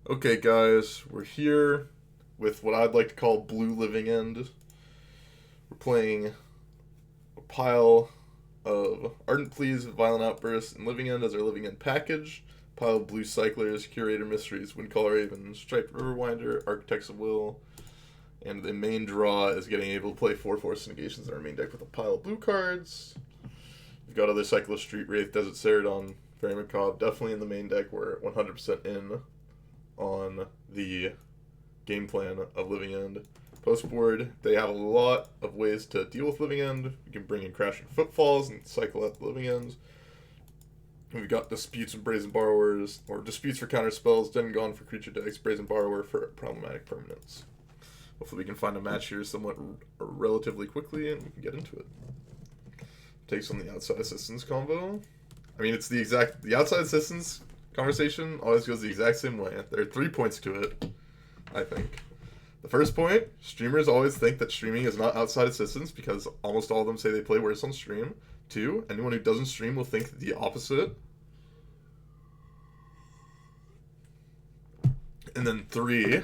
Okay, guys, we're here with what I'd like to call BLOO Living End. We're playing a pile of Ardent Pleas, Violent Outbursts, and Living End as our Living End package. Pile of Blue Cyclers, Curator Mysteries, Windcaller Ravens, Striped Riverwinder, Architects of Will, and the main draw is getting able to play 4 Force Negations in our main deck with a pile of blue cards. We've got other Cyclist, Street Wraith, Desert Ceradon, Very Macabre, definitely in the main deck. We're 100% in on the game plan of Living End. Post board, they have a lot of ways to deal with Living End. We can bring in Crashing Footfalls and cycle out the Living Ends. We've got Disputes and Brazen Borrowers, or Disputes for counter spells, Dead and Gone for creature decks, Brazen Borrower for problematic permanents. Hopefully we can find a match here somewhat relatively quickly and we can get into it. Takes on the Outside Assistance combo. I mean, it's the Outside Assistance conversation always goes the exact same way. There are 3 points to it, I think. The first point, streamers always think that streaming is not outside assistance because almost all of them say they play worse on stream. 2, anyone who doesn't stream will think the opposite. And then 3,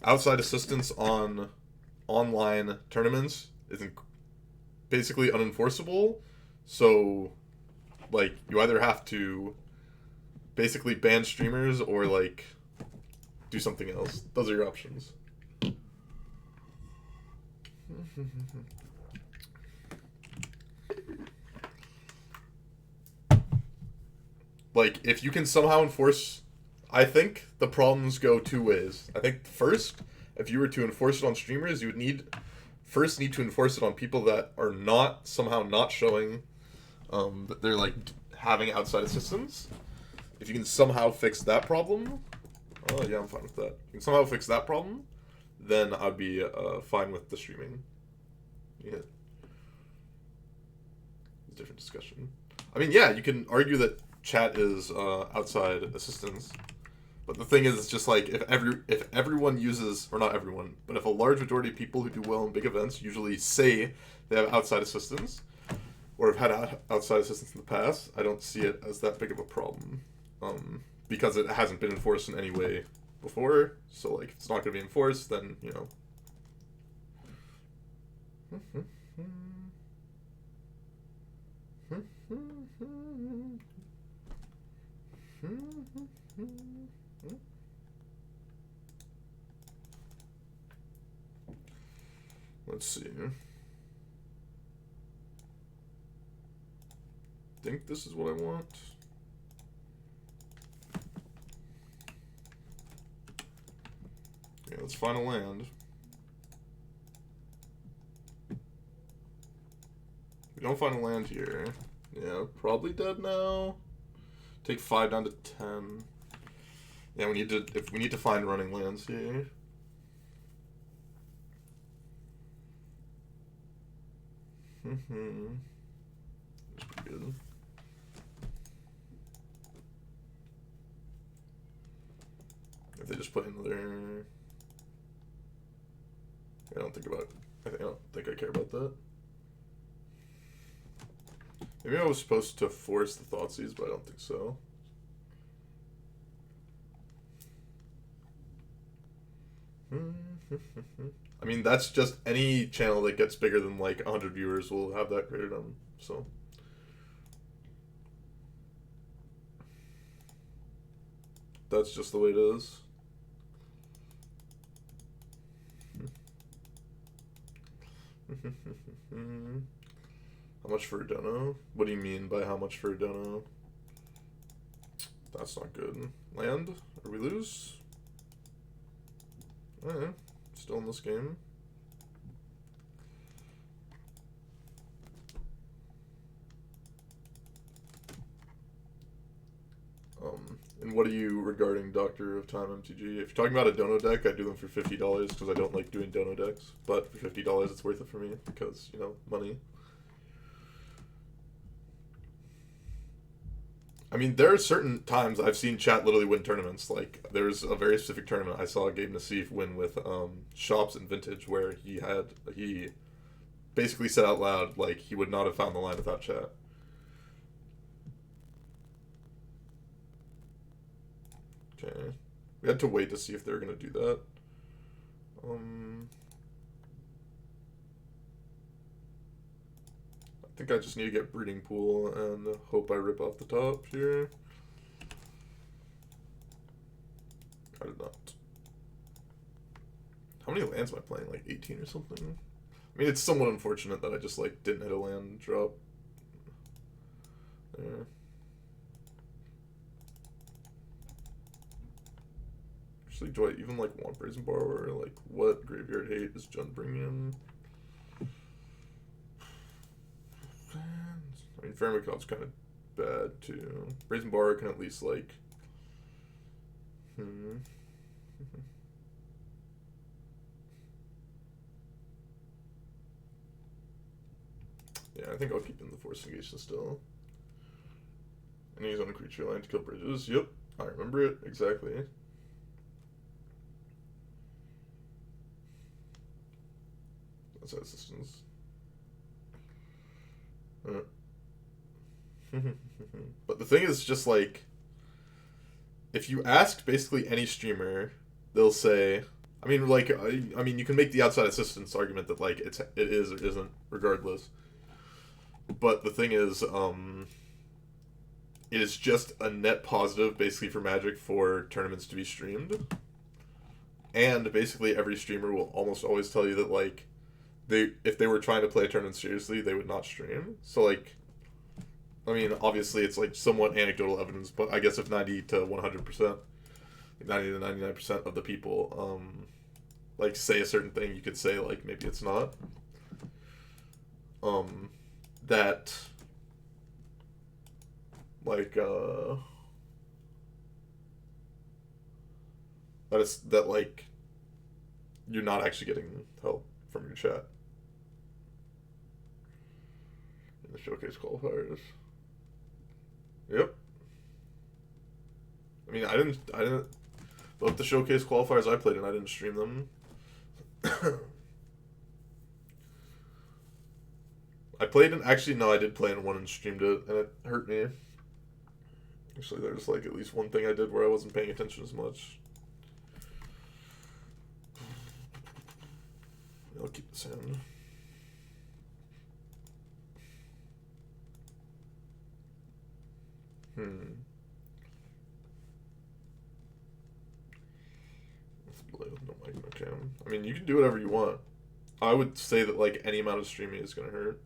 outside assistance on online tournaments is basically unenforceable. So, like, you either have to basically ban streamers or, like, do something else. Those are your options. Like, if you can somehow enforce... I think the problems go 2 ways. I think, first, if you were to enforce it on streamers, you would need to enforce it on people that are somehow not showing that they're, like, having outside assistance. If you can somehow fix that problem, oh yeah, I'm fine with that. If you can somehow fix that problem, then I'd be fine with the streaming. Yeah. It's a different discussion. I mean, yeah, you can argue that chat is outside assistance. But the thing is, it's just like, if everyone uses, or not everyone, but if a large majority of people who do well in big events usually say they have outside assistance, or have had outside assistance in the past, I don't see it as that big of a problem. Because it hasn't been enforced in any way before, so, like, if it's not going to be enforced, then, you know. Let's see. I think this is what I want. Okay, let's find a land. We don't find a land here. Yeah, probably dead now. Take 5 down to 10. Yeah, we need to find running lands here. That's pretty good. If they just play another... I don't think I care about that. Maybe I was supposed to force the Thoughtseize, but I don't think so. I mean, that's just any channel that gets bigger than, like, 100 viewers will have that graded on, so. That's just the way it is. How much for a dono? What do you mean by how much for a dono? That's not good. Land? Or we lose? Alright. Still in this game. And what are you regarding Doctor of Time MTG? If you're talking about a dono deck, I do them for $50 because I don't like doing dono decks. But for $50, it's worth it for me because, you know, money. I mean, there are certain times I've seen chat literally win tournaments. Like, there's a very specific tournament I saw Gabe Nassif win with Shops and Vintage where he basically said out loud, like, he would not have found the line without chat. We had to wait to see if they were going to do that. I think I just need to get breeding pool and hope I rip off the top here. I did not. How many lands am I playing? Like 18 or something? I mean, it's somewhat unfortunate that I just like didn't hit a land drop. There. Actually, do I even like want Brazen Borrower? Like, what graveyard hate is Jund bringing in? I mean, Fairmacob's kind of bad too. Brazen Borrower can at least like. Yeah, I think I'll keep in the Force Negation still. And he's on a creature line to kill bridges. Yep, I remember it exactly. That's assistance. But the thing is, just like, if you ask basically any streamer, they'll say, I mean, like, I mean, you can make the outside assistance argument that like it is or isn't, regardless. But the thing is, it is just a net positive, basically, for Magic for tournaments to be streamed. And basically, every streamer will almost always tell you that like, if they were trying to play a tournament seriously, they would not stream. So like, I mean, obviously it's like somewhat anecdotal evidence, but I guess if 90 to 100%, 90 to 99% of the people, like say a certain thing, you could say like maybe it's not. That like that like you're not actually getting help from your chat in the showcase qualifiers. Yep. I mean, I didn't. Both the showcase qualifiers I played in, I didn't stream them. I played in, actually, no, I did play in one and streamed it, and it hurt me. Actually, there's like at least one thing I did where I wasn't paying attention as much. I'll keep this in. Okay. I mean, you can do whatever you want. I would say that like any amount of streaming is gonna hurt.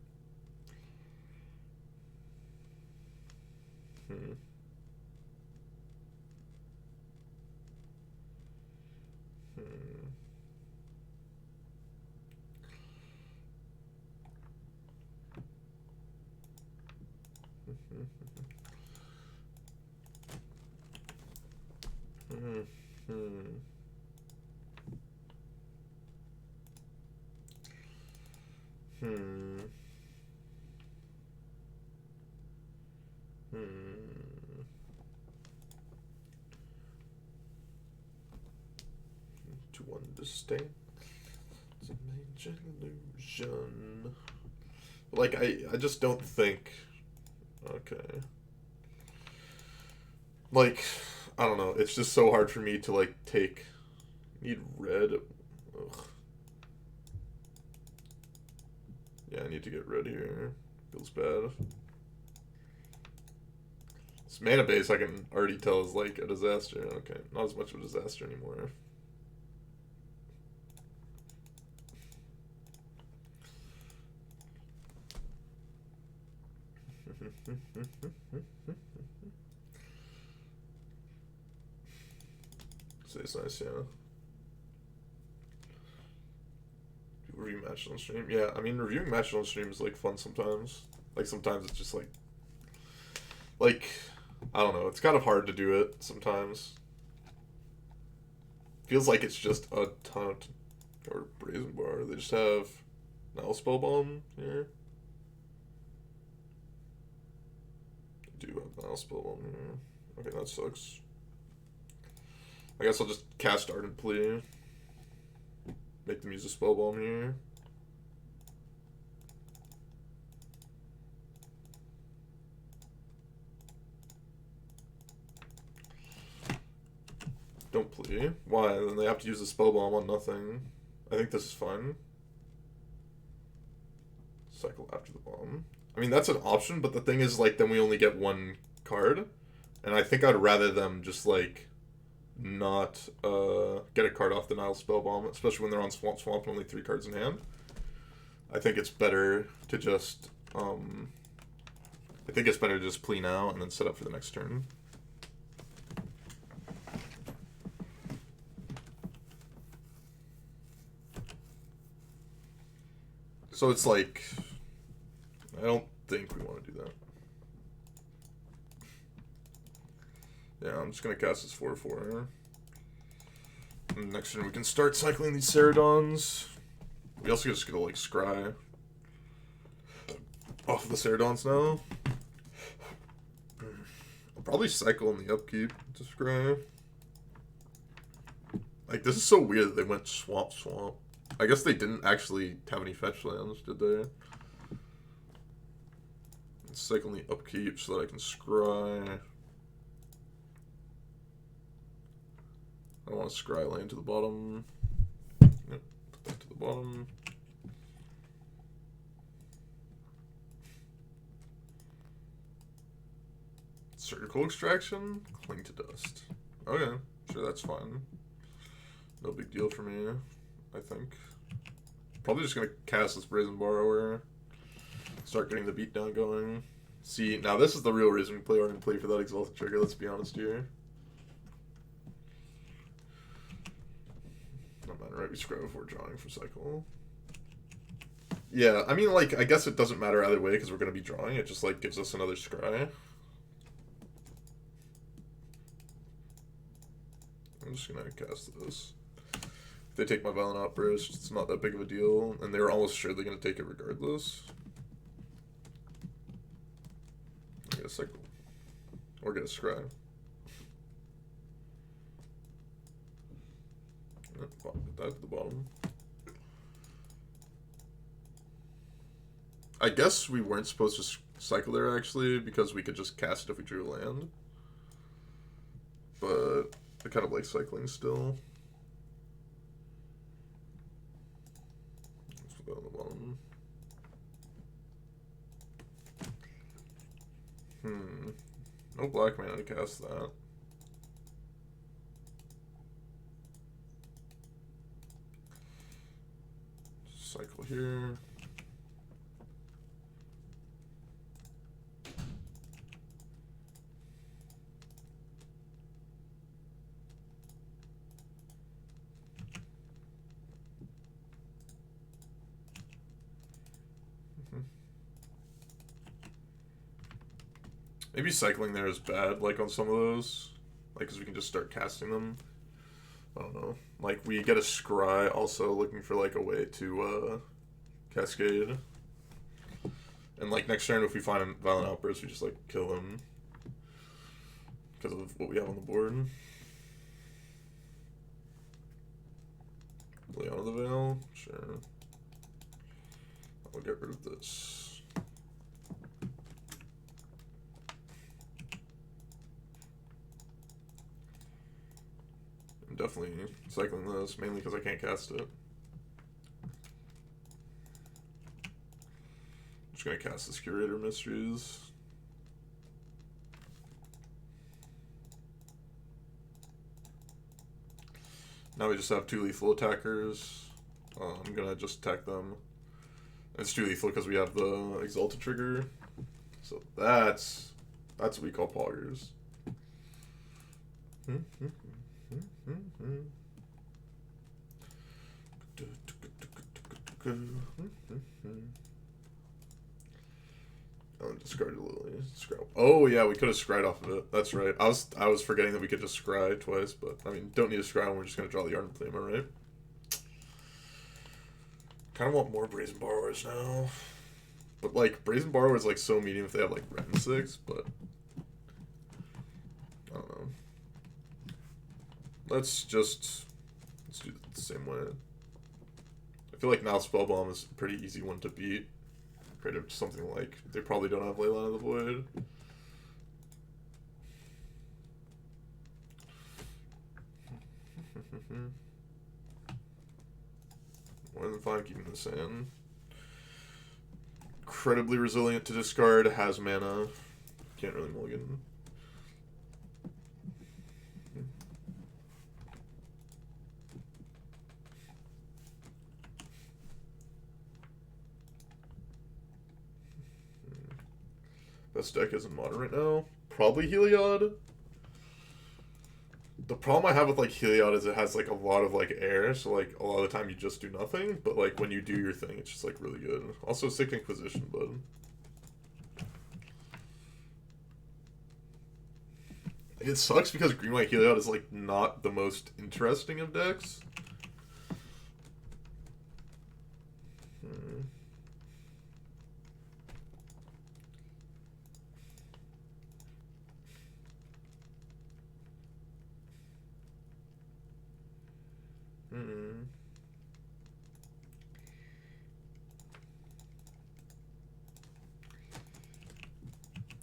To one distinct. It's a major illusion. Like, I just don't think. Okay. Like, I don't know. It's just so hard for me to, like, take. Need red. Ugh. Yeah, I need to get red here. Feels bad. This mana base I can already tell is, like, a disaster. Okay, not as much of a disaster anymore. So it's nice, yeah. Review matches on stream. Yeah, I mean, reviewing matches on stream is, like, fun sometimes. Like, sometimes it's just, like, I don't know. It's kind of hard to do it sometimes. Feels like it's just a ton of... Or Brazen Bar. They just have... Now Spellbomb here. They do have now Spellbomb here. Okay, that sucks. I guess I'll just cast Ardent Plea. Make them use a Spellbomb here. Don't plea. Why? Then they have to use the spell bomb on nothing. I think this is fine. Cycle after the bomb. I mean, that's an option, but the thing is, like, then we only get one card. And I think I'd rather them just, like, not get a card off the Nile spell bomb, especially when they're on Swamp and only 3 cards in hand. I think it's better to just, plea now and then set up for the next turn. So it's like, I don't think we want to do that. Yeah, I'm just going to cast this 4/4. And next turn we can start cycling these Ceradons. We also just get to, like, scry off of the Ceradons now. I'll probably cycle in the upkeep to scry. Like, this is so weird that they went swamp. I guess they didn't actually have any fetch lands, did they? Let's cycle in the upkeep so that I can scry. I don't want to scry land to the bottom. Yep, put that to the bottom. Surgical extraction? Cling to dust. Okay, sure, that's fine. No big deal for me, I think. Probably just going to cast this Brazen Borrower. Start getting the beatdown going. See, now this is the real reason we play Ardent Plea for that Exalted Trigger, let's be honest here. Not matter, right? We scry before drawing for cycle. Yeah, I mean, like, I guess it doesn't matter either way because we're going to be drawing. It just, like, gives us another scry. I'm just going to cast this. If they take my Violent Outburst, it's not that big of a deal, and they're almost sure they're going to take it regardless. I get a cycle. Or get a scry. Put that to the bottom. I guess we weren't supposed to cycle there, actually, because we could just cast it if we drew a land. But I kind of like cycling still. Let's put that on the bottom. No black mana to cast that. Cycle here. Maybe cycling there is bad, like on some of those. Like, because we can just start casting them. I don't know. Like, we get a scry also looking for, like, a way to cascade. And, like, next turn if we find a Violent Outburst, we just, like, kill them. Because of what we have on the board. Lay out of the Veil? Sure. I'll get rid of this. Definitely cycling this, mainly because I can't cast it. Just gonna cast this Curator Mysteries. Now we just have 2 lethal attackers. I'm gonna just attack them. It's 2 lethal because we have the Exalted Trigger. So that's what we call poggers. Oh, discarded Lily. Oh yeah, we could have scried off of it. That's right. I was forgetting that we could just scry twice, but I mean, don't need to scry when we're just gonna draw the Ardent Plea, am I right? Kind of want more Brazen Borrowers now, but like Brazen Borrower is like so medium if they have like Red and 6, but I don't know. Let's do it the same way. I feel like now Spell Bomb is a pretty easy one to beat. Compared to something like, they probably don't have Leyline of the Void. fine keeping this in. Incredibly resilient to discard, has mana. Can't really mulligan. Best deck is in Modern right now. Probably Heliod. The problem I have with like Heliod is it has like a lot of like air, so like a lot of the time you just do nothing, but like when you do your thing, it's just like really good. Also Sick Inquisition, but it sucks because Green White Heliod is like not the most interesting of decks.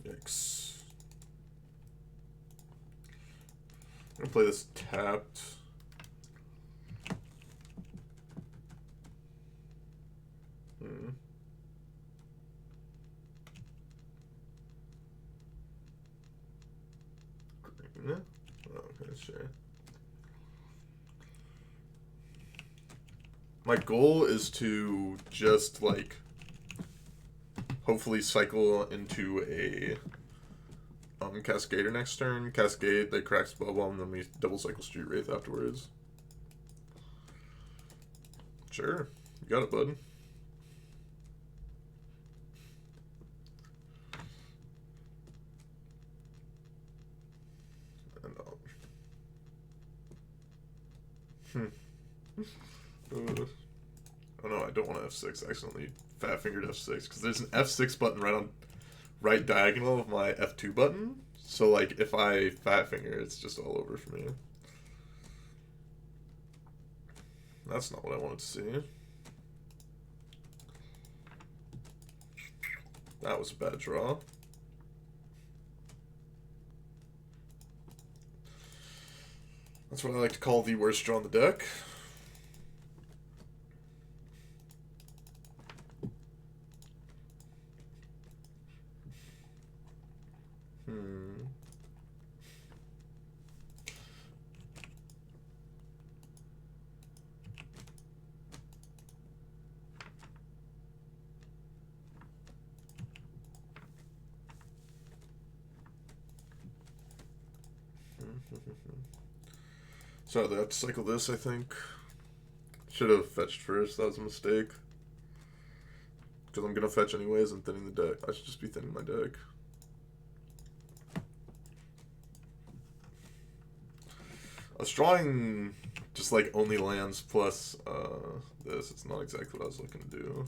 Yikes. I'm gonna play this tapped. Green. Oh, okay, sure. My goal is to just like hopefully cycle into a Cascader next turn. Cascade, they crack Spellbomb, and then we double cycle Street Wraith afterwards. Sure, you got it, bud. And oh no, I don't want to F6. I accidentally fat fingered F6 because there's an F6 button right on right diagonal of my F2 button. So like if I fat finger, it's just all over for me. That's not what I wanted to see. That was a bad draw. That's what I like to call the worst draw on the deck. So I have to cycle this, I think. Should have fetched first, that was a mistake. Because I'm going to fetch anyways and thinning the deck. I should just be thinning my deck. I was drawing just like only lands plus this. It's not exactly what I was looking to do.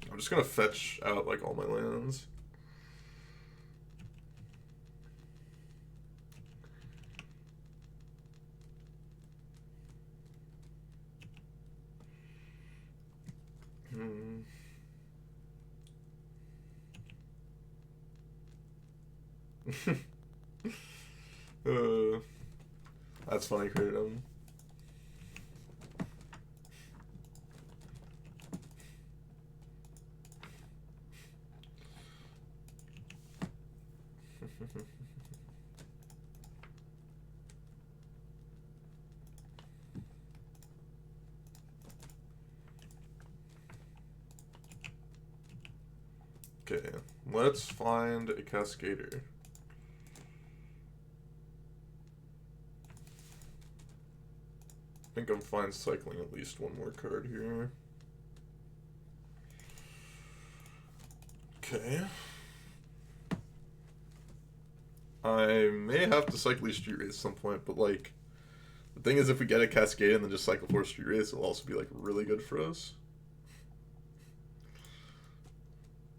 I'm just going to fetch out like all my lands. That's funny, Kratom. Okay, let's find a Cascader. I think I'm fine cycling at least one more card here. Okay. I may have to cycle these Street Wraiths at some point, but like, the thing is if we get a Cascade and then just cycle 4 Street Wraiths, it'll also be like really good for us.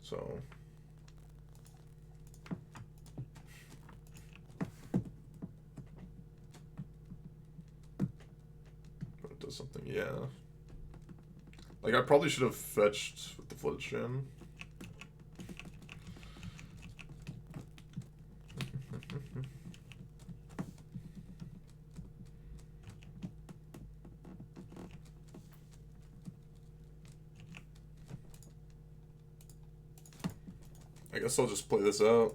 So... it does something, yeah. Like, I probably should have fetched with the Flood Shin. I guess I'll just play this out.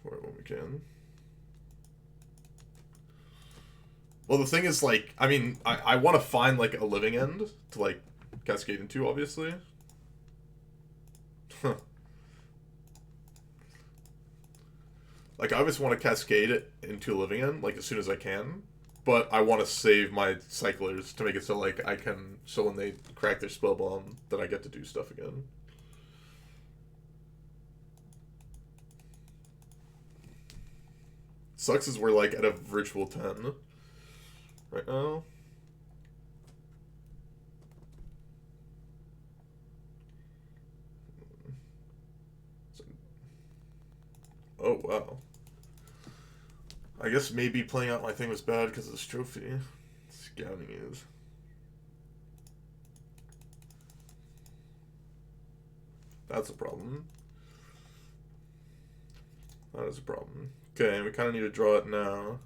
For it when we can. Well, the thing is, like, I mean, I want to find, like, a living end to, like, cascade into, obviously. Like, I always want to cascade it into a living end, like, as soon as I can. But I want to save my cyclers to make it so, like, I can... So when they crack their spell bomb, that I get to do stuff again. Sucks is we're, like, at a virtual 10 right now. Oh, wow. I guess maybe playing out my thing was bad because of this trophy. Scouting is. That's a problem. That is a problem. Okay, we kind of need to draw it now.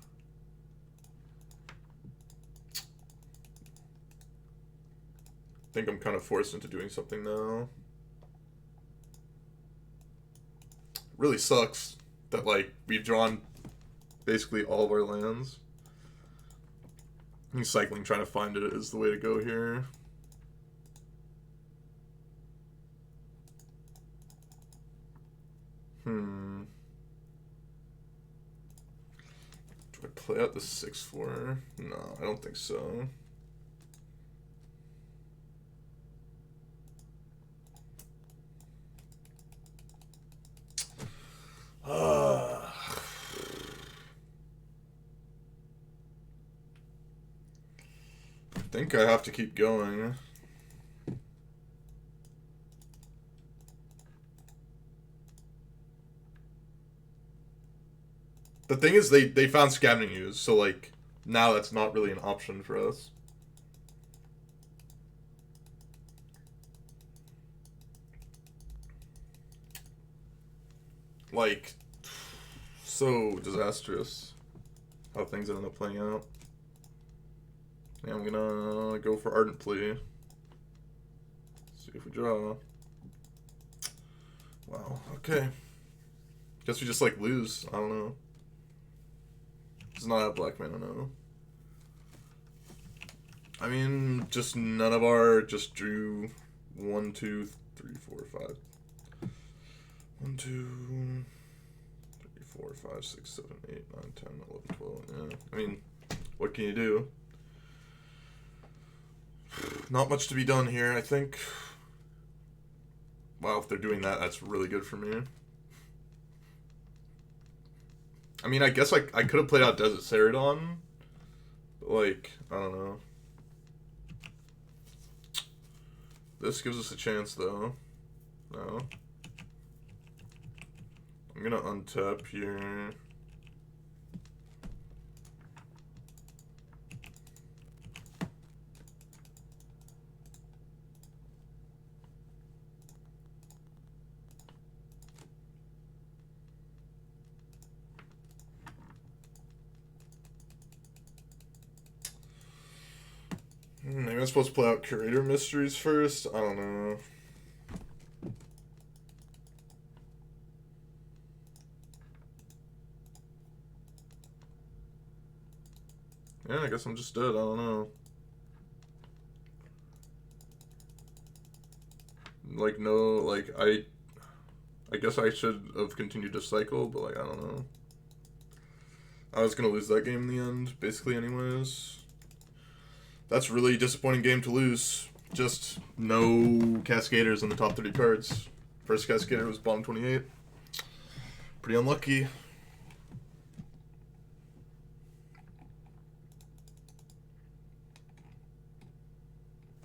I think I'm kind of forced into doing something now. Really sucks that, like, we've drawn basically all of our lands. I think cycling, trying to find it is the way to go here. Do I play out the 6/4? No, I don't think so. I think I have to keep going. The thing is, they found scavenger use, so, like, now that's not really an option for us. Like, so disastrous how things ended up playing out. Yeah, I'm gonna go for Ardent Plea. See if we draw. Wow, okay. Guess we just, like, lose. I don't know. It's not a black mana, no. I mean, just none of our just drew 1, 2, 3, 4, 5. 1, 2, 3, 4, 5, 6, 7, 8, 9, 10, 11, 12. Yeah. I mean, what can you do? Not much to be done here, I think. Wow, if they're doing that, that's really good for me. I mean, I guess I could have played out Desert Ceridon. But, like, I don't know. This gives us a chance, though. No. I'm gonna untap here. Maybe I'm supposed to play out Curator Mysteries first? I don't know. Yeah, I guess I'm just dead. I don't know. Like, no, like, I guess I should have continued to cycle, but, like, I don't know. I was gonna lose that game in the end, basically, anyways. That's really disappointing game to lose. Just no Cascaders in the top 30 cards. First Cascader was bottom 28. Pretty unlucky.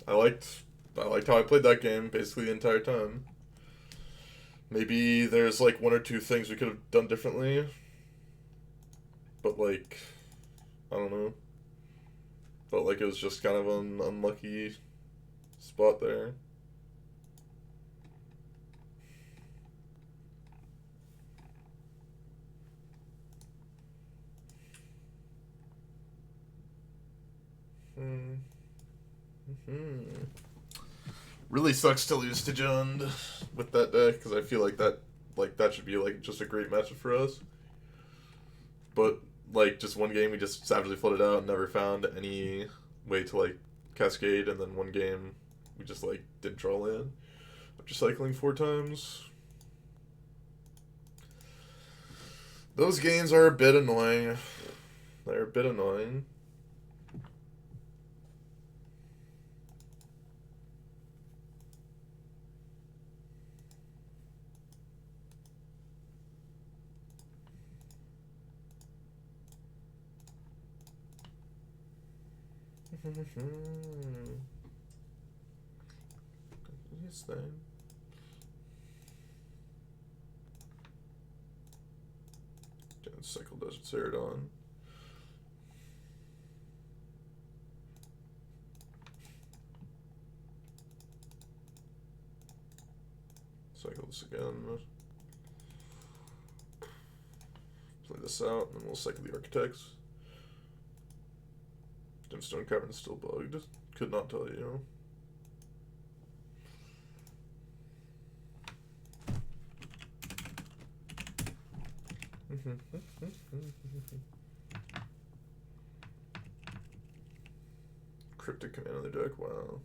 I liked how I played that game basically the entire time. Maybe there's like one or two things we could have done differently. But like, I don't know. Felt like it was just kind of an unlucky spot there. Really sucks to lose to Jund with that deck, because I feel like that should be like just a great matchup for us. But like just one game we just savagely flooded out and never found any way to like cascade, and then one game we just like didn't draw land after cycling 4 times. Those games are a bit annoying. They're a bit annoying. Yes, then. Cycle Desert Ceradon. Cycle this again. Play this out, and then we'll cycle the Architects. Gemstone Cavern's still bugged. Could not tell you. Cryptic command of the deck, wow.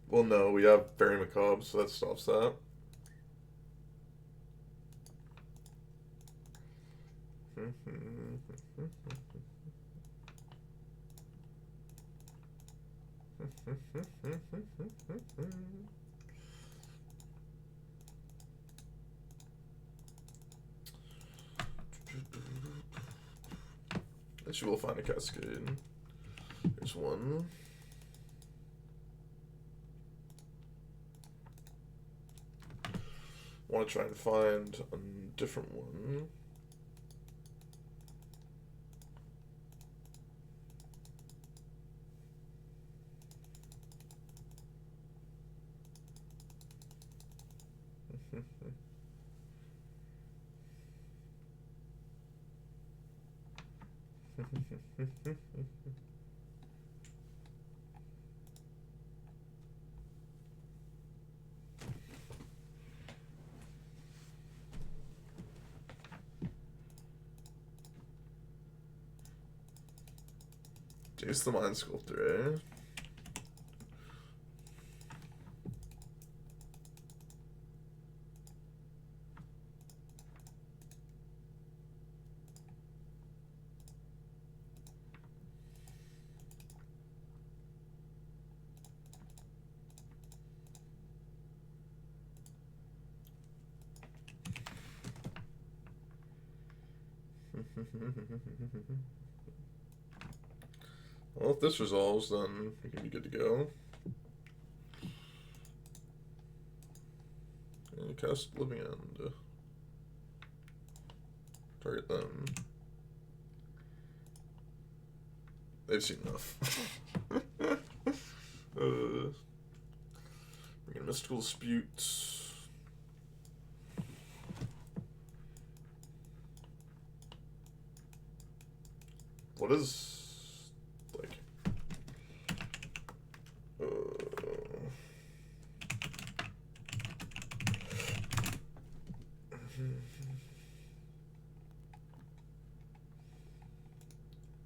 Well, no, we have Barry Macabre, so that stops that. I should will find a Cascade. There's one. Want to try and find a different one. Jace the Mind Sculptor, eh? Well, if this resolves, then we can be good to go. And you cast Living End. Target them. They've seen enough. Bring in Mystical Dispute. What is...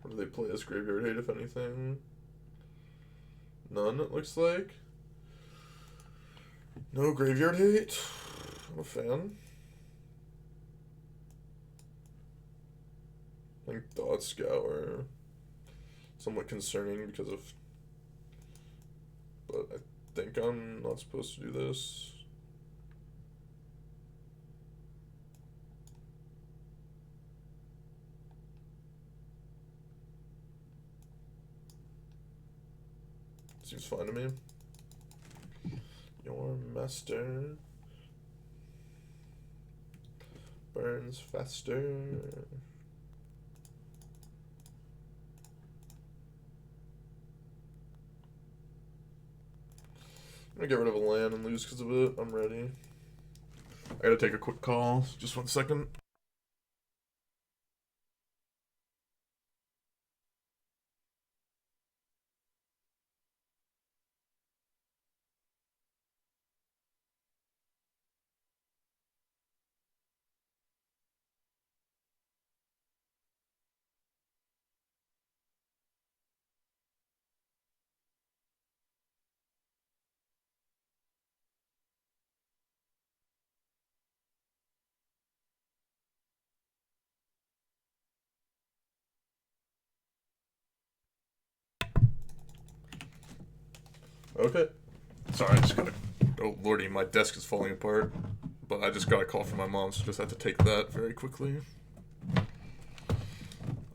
What do they play as Graveyard Hate, if anything? None, it looks like. No Graveyard Hate? I'm a fan. I think Thought Scour. Somewhat concerning because of... But I think I'm not supposed to do this. Seems fine to me. Your master. burns faster. I'm gonna get rid of a land and lose because of it. I'm ready. I gotta take a quick call. Just 1 second. Okay. Sorry, I just gotta. Oh lordy, my desk is falling apart. But I just got a call from my mom, so just have to take that very quickly.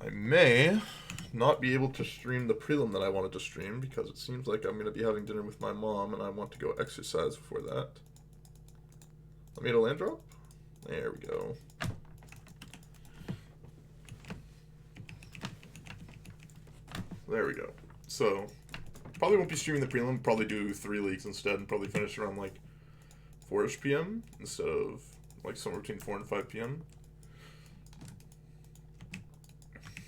I may not be able to stream the prelim that I wanted to stream because it seems like I'm gonna be having dinner with my mom and I want to go exercise before that. I made a land drop? There we go. There we go. So, probably won't be streaming the prelim, probably do 3 leagues instead and probably finish around like 4-ish p.m. instead of like somewhere between 4 and 5 p.m.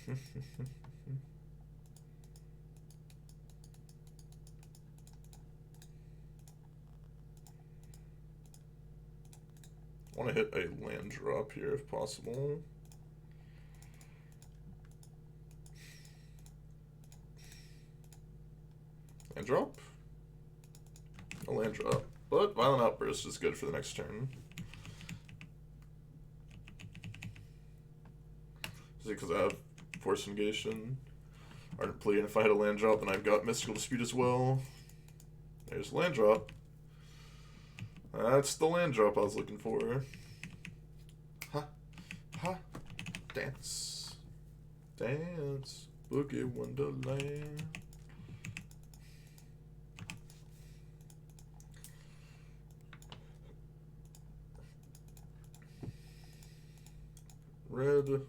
I want to hit a land drop here if possible. Land drop? A land drop. But Violent Outburst is good for the next turn. Is it because I have Force Negation? Ardent Plea, and if I had a land drop, then I've got Mystical Dispute as well. There's land drop. That's the land drop I was looking for. Ha. Ha. Dance. Dance. Boogie Wonderland. Red,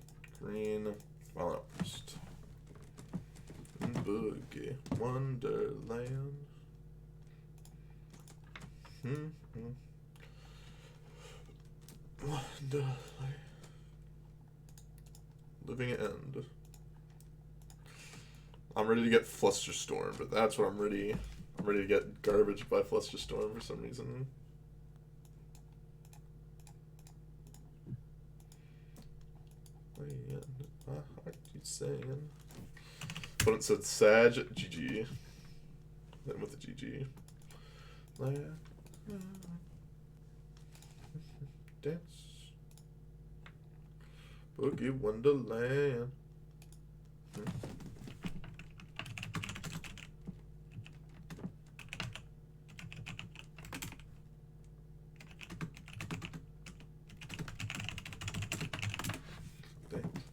green, Violent Outburst. Boogie Wonderland. Wonderland. Living End. I'm ready to get Flusterstorm, but that's what I'm ready. I'm ready to get garbage by Flusterstorm for some reason. I keep saying. But it said Sag GG. Then with the GG. Dance. Boogie Wonderland.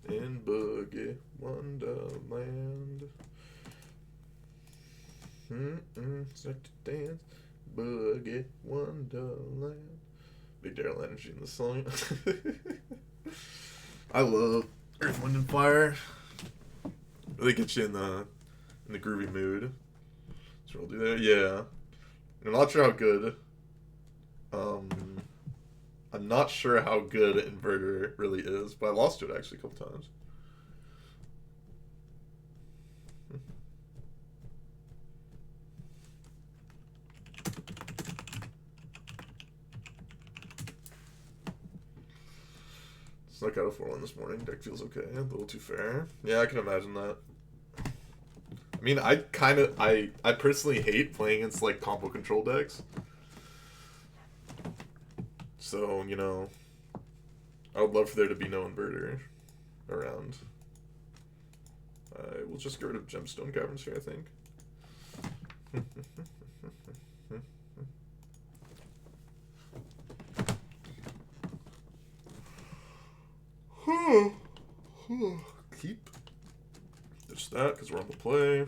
In Boogie Wonderland. It's like to dance. Boogie Wonderland. Big Daryl energy in the song. I love Earth, Wind, and Fire. Really gets you in the groovy mood. So we'll do that. Yeah. I'm not sure how good. I'm not sure how good Inverter really is, but I lost to it actually a couple times. Snuck out a 4-1 this morning. Deck feels okay. A little too fair. Yeah, I can imagine that. I mean, I personally hate playing against like combo control decks. So, you know, I would love for there to be no Inverter around. We'll just get rid of Gemstone Caverns here, I think. Keep. Ditch that, because we're on the play.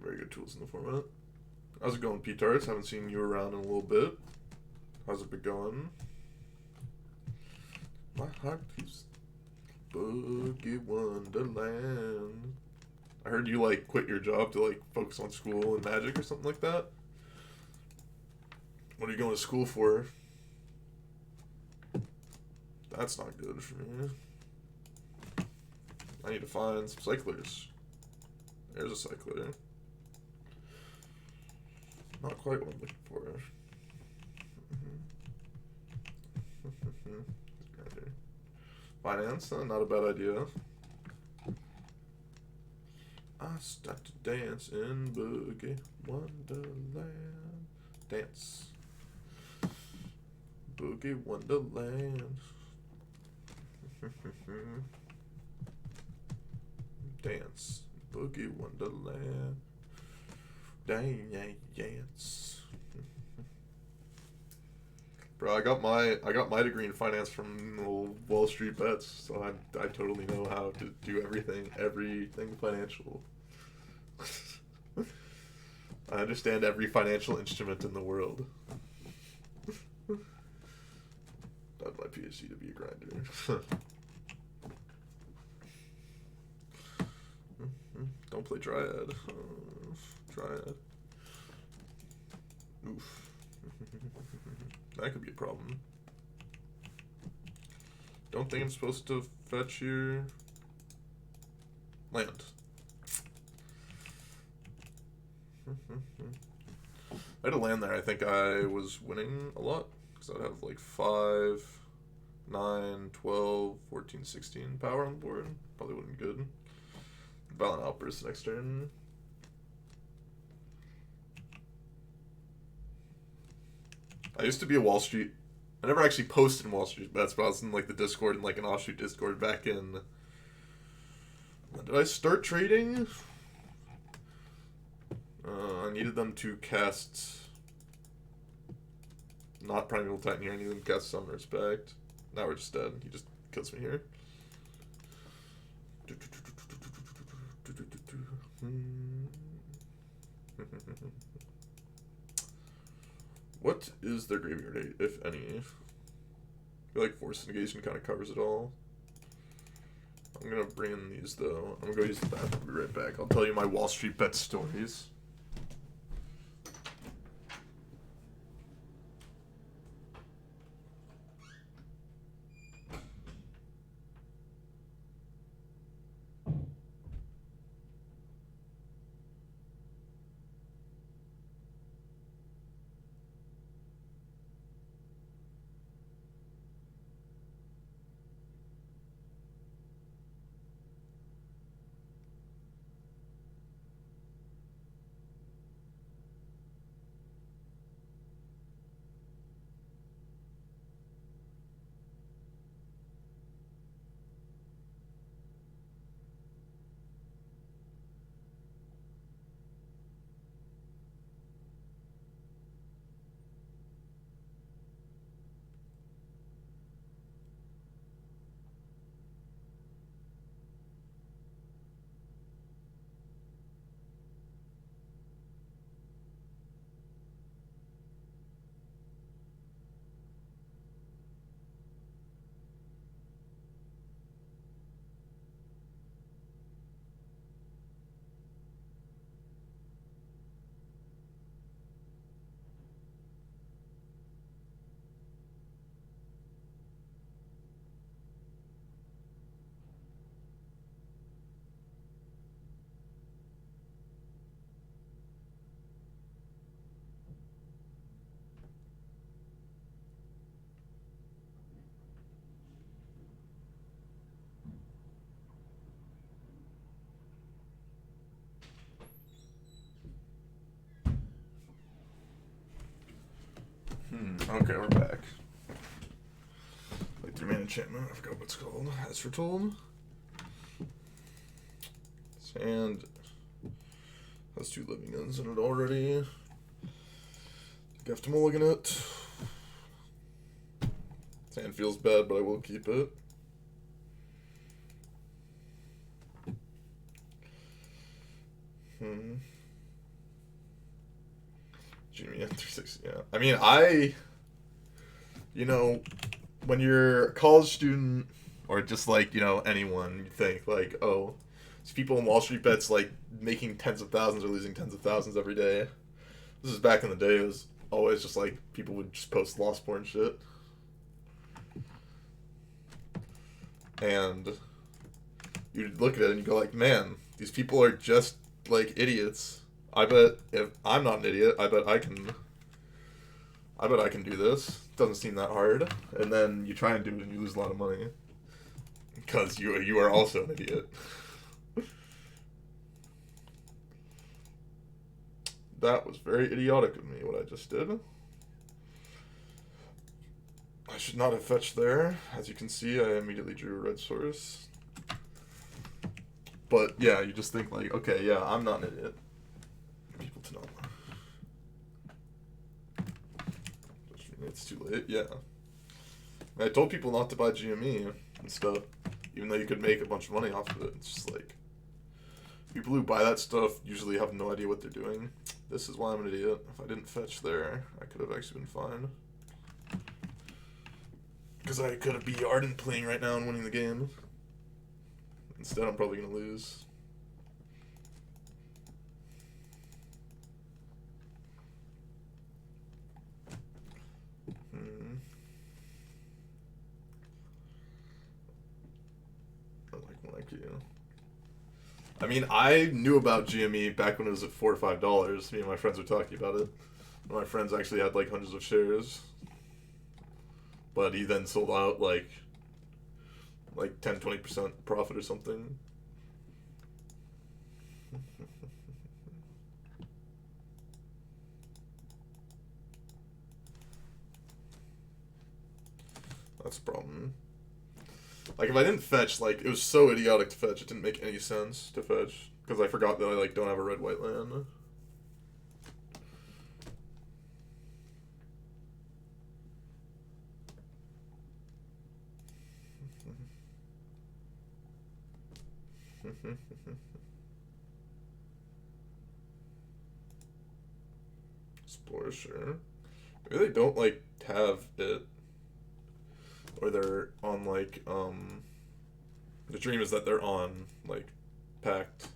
Very good tools in the format. How's it going, P-Tarts? Haven't seen you around in a little bit. How's it been going? My heart keeps boogie wonderland. I heard you like quit your job to like focus on school and magic or something like that. What are you going to school for? That's not good for me. I need to find some cyclers. There's a cycler. Not quite what I'm looking for. Finance, not a bad idea. I start to dance in Boogie Wonderland. Dance. Boogie Wonderland. Dance. Boogie Wonderland. Dance. Bro, I got my degree in finance from Wall Street Bets, so I totally know how to do everything financial. I understand every financial instrument in the world. Done my PhD to be a grinder. Don't play Dryad. Dryad. Oof. That could be a problem. Don't think I'm supposed to fetch your land. I had a land there. I think I was winning a lot because I'd have like 5, 9, 12, 14, 16 power on the board. Probably wouldn't be good. Violent Outburst next turn. I used to be a Wall Street. I never actually posted in Wall Street Bets, but I was in like the Discord and like an offshoot Discord back in. When did I start trading? I needed them to cast. Not Primeval Titan here. I needed them to cast some respect. Now we're just dead. He just kills me here. What is their graveyard date, if any? I feel like Force Negation kind of covers it all. I'm going to bring in these, though. I'm going to go use the bathroom. I'll be right back. I'll tell you my Wall Street Bet stories. Okay, we're back. Like 3-mana enchantment. I forgot what it's called. As foretold. Sand has 2 living ends in it already. You have to mulligan it. Sand feels bad, but I will keep it. Jimmy at 360. Yeah. I mean, You know, when you're a college student, or just like, anyone, you think, like, oh, these people in Wall Street bets, like, making tens of thousands or losing tens of thousands every day. This is back in the day. It was always just like people would just post loss porn shit. And you'd look at it and you go like, man, these people are just like idiots. I bet if I'm not an idiot, I bet I can do this. Doesn't seem that hard. And then you try and do it and you lose a lot of money. Because you are also an idiot. That was very idiotic of me, what I just did. I should not have fetched there. As you can see, I immediately drew a red source. But yeah, you just think like, okay, yeah, I'm not an idiot. People to know. It's too late, yeah. I told people not to buy GME and stuff, even though you could make a bunch of money off of it. It's just like, people who buy that stuff usually have no idea what they're doing. This is why I'm an idiot. If I didn't fetch there, I could have actually been fine. Because I could be ardent playing right now and winning the game. Instead, I'm probably going to lose. I mean, I knew about GME back when it was at $4 or $5. Me and my friends were talking about it. My friends actually had like hundreds of shares. But he then sold out like 10-20% profit or something. That's a problem. Like, if I didn't fetch, like, it was so idiotic to fetch, it didn't make any sense to fetch. Because I forgot that I, like, don't have a red-white land. Explore, sure. Maybe they don't, like, have it. Or they're on, like, the dream is that they're on, like, packed.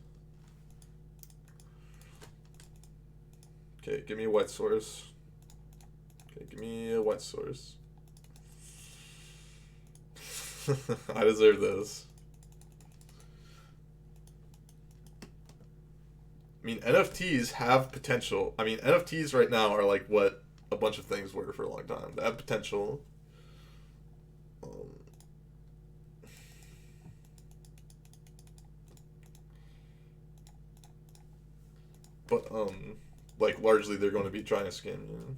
Okay, give me a white source. Okay, give me a white source. I deserve this. I mean, NFTs have potential. I mean, NFTs right now are like what a bunch of things were for a long time. They have potential. But, like, largely they're going to be trying to scam you.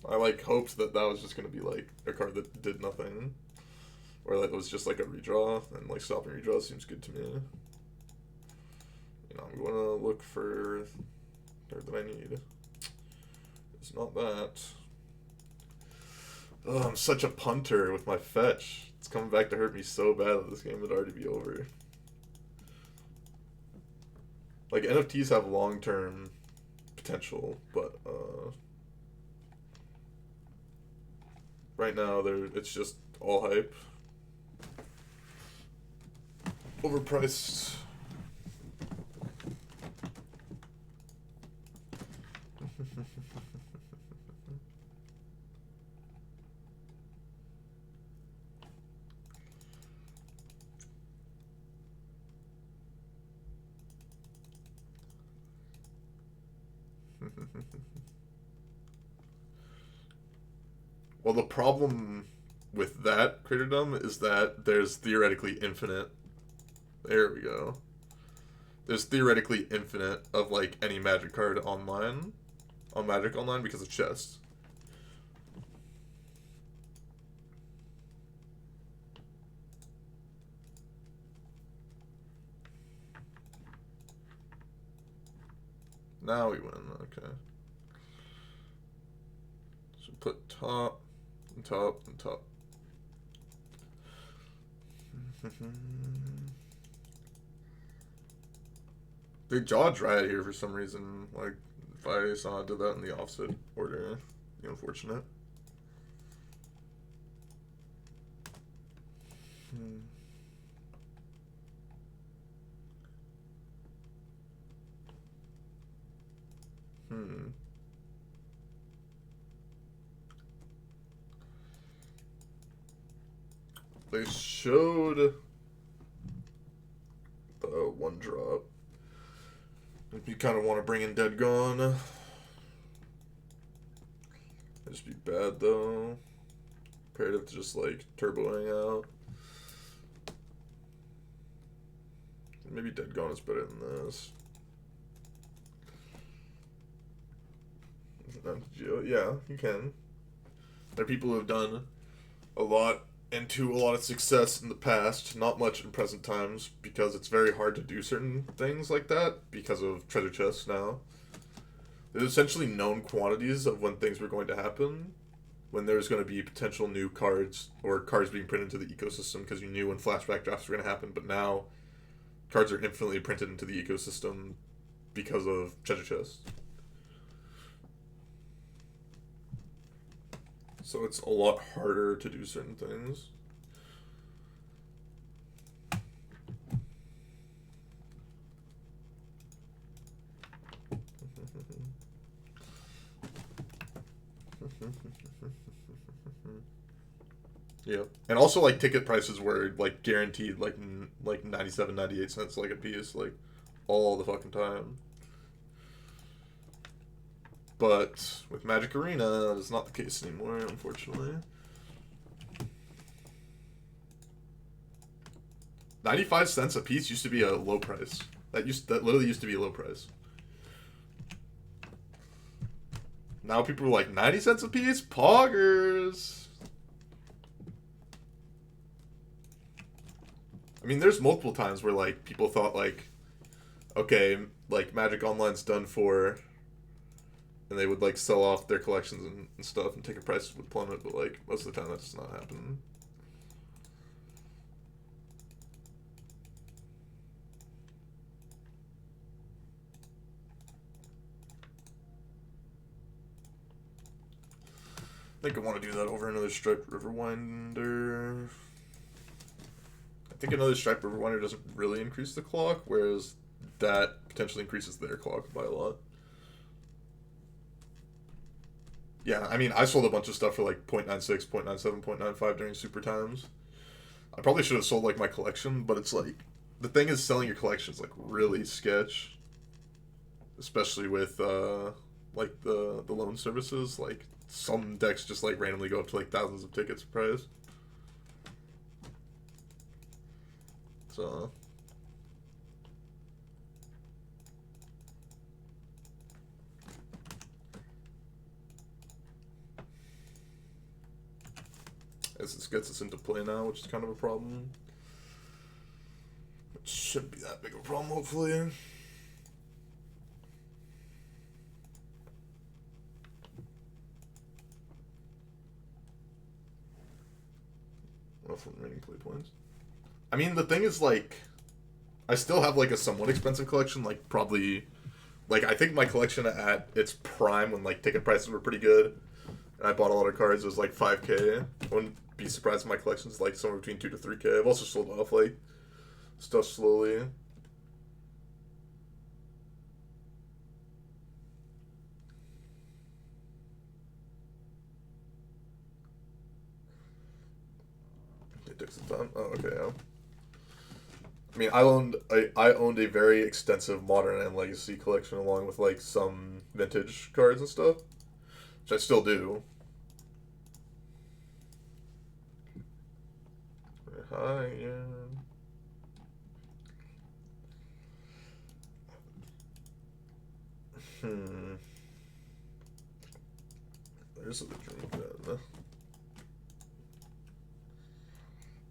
I, like, hoped that that was just going to be, like, a card that did nothing. Or that it was just, like, a redraw. And, like, stopping redraw seems good to me. You know, I'm going to look for the card that I need. It's not that. Oh, I'm such a punter with my fetch. It's coming back to hurt me so bad that this game would already be over. Like, NFTs have long-term potential, but right now it's just all hype. Overpriced. Well, the problem with that craterdom is that there's theoretically infinite. There we go. There's theoretically infinite of like any Magic card online, on Magic Online because of chests. Now we win. Okay. So put top and top and top. They jaw dry it here for some reason. Like, if I saw I did that in the offset order, be unfortunate. They showed the one drop. If you kind of want to bring in Dead Gone, that'd just be bad though. Imperative to just like turboing out. Maybe Dead Gone is better than this. Yeah, you can. There are people who have done a lot into a lot of success in the past, not much in present times, because it's very hard to do certain things like that because of treasure chests now. There's essentially known quantities of when things were going to happen, when there's going to be potential new cards or cards being printed into the ecosystem because you knew when flashback drafts were going to happen, but now cards are infinitely printed into the ecosystem because of treasure chests. So it's a lot harder to do certain things. Yeah. And also like ticket prices were like guaranteed like 97, 98 cents like a piece like all the fucking time. But with Magic Arena, it's not the case anymore, unfortunately. 95 cents a piece used to be a low price. That literally used to be a low price. Now people are like 90 cents a piece, poggers. I mean, there's multiple times where like people thought like, okay, like Magic Online's done for, and they would like sell off their collections and stuff, and ticket prices would plummet. But like most of the time, that does not happen. I think I want to do that over another Striped Riverwinder. I think another Striped Riverwinder doesn't really increase the clock, whereas that potentially increases their clock by a lot. Yeah, I mean, I sold a bunch of stuff for like 0.96, 0.97, 0.95 during super times. I probably should have sold like my collection, but it's like, the thing is selling your collection is like really sketch. Especially with like the loan services. Like some decks just like randomly go up to like thousands of tickets price. So as this gets us into play now, which is kind of a problem. It shouldn't be that big of a problem, hopefully. From remaining play points. I mean, the thing is, like, I still have, like, a somewhat expensive collection, like, probably, like, I think my collection at its prime, when, like, ticket prices were pretty good, and I bought a lot of cards, was, like, 5K. I wouldn't be surprised if my collection's, like, somewhere between 2 to 3K. I've also sold off, like, stuff slowly. It takes some time. Oh, okay, yeah. I mean, I owned a very extensive modern and legacy collection along with like some vintage cards and stuff, which I still do. Hi, yeah. There's the dream den.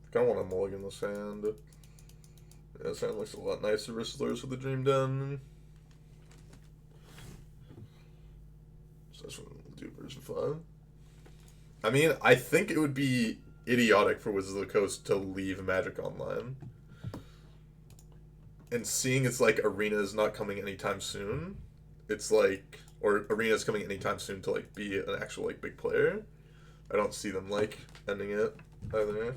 I kind of want to mulligan this hand. Yeah, this hand looks a lot nicer versus those with the Dream Den. So that's what we'll do version 5. I mean, I think it would be idiotic for Wizards of the Coast to leave Magic Online. and seeing it's like Arena is not coming anytime soon. It's like, or Arena is coming anytime soon to like be an actual like big player. I don't see them like ending it either.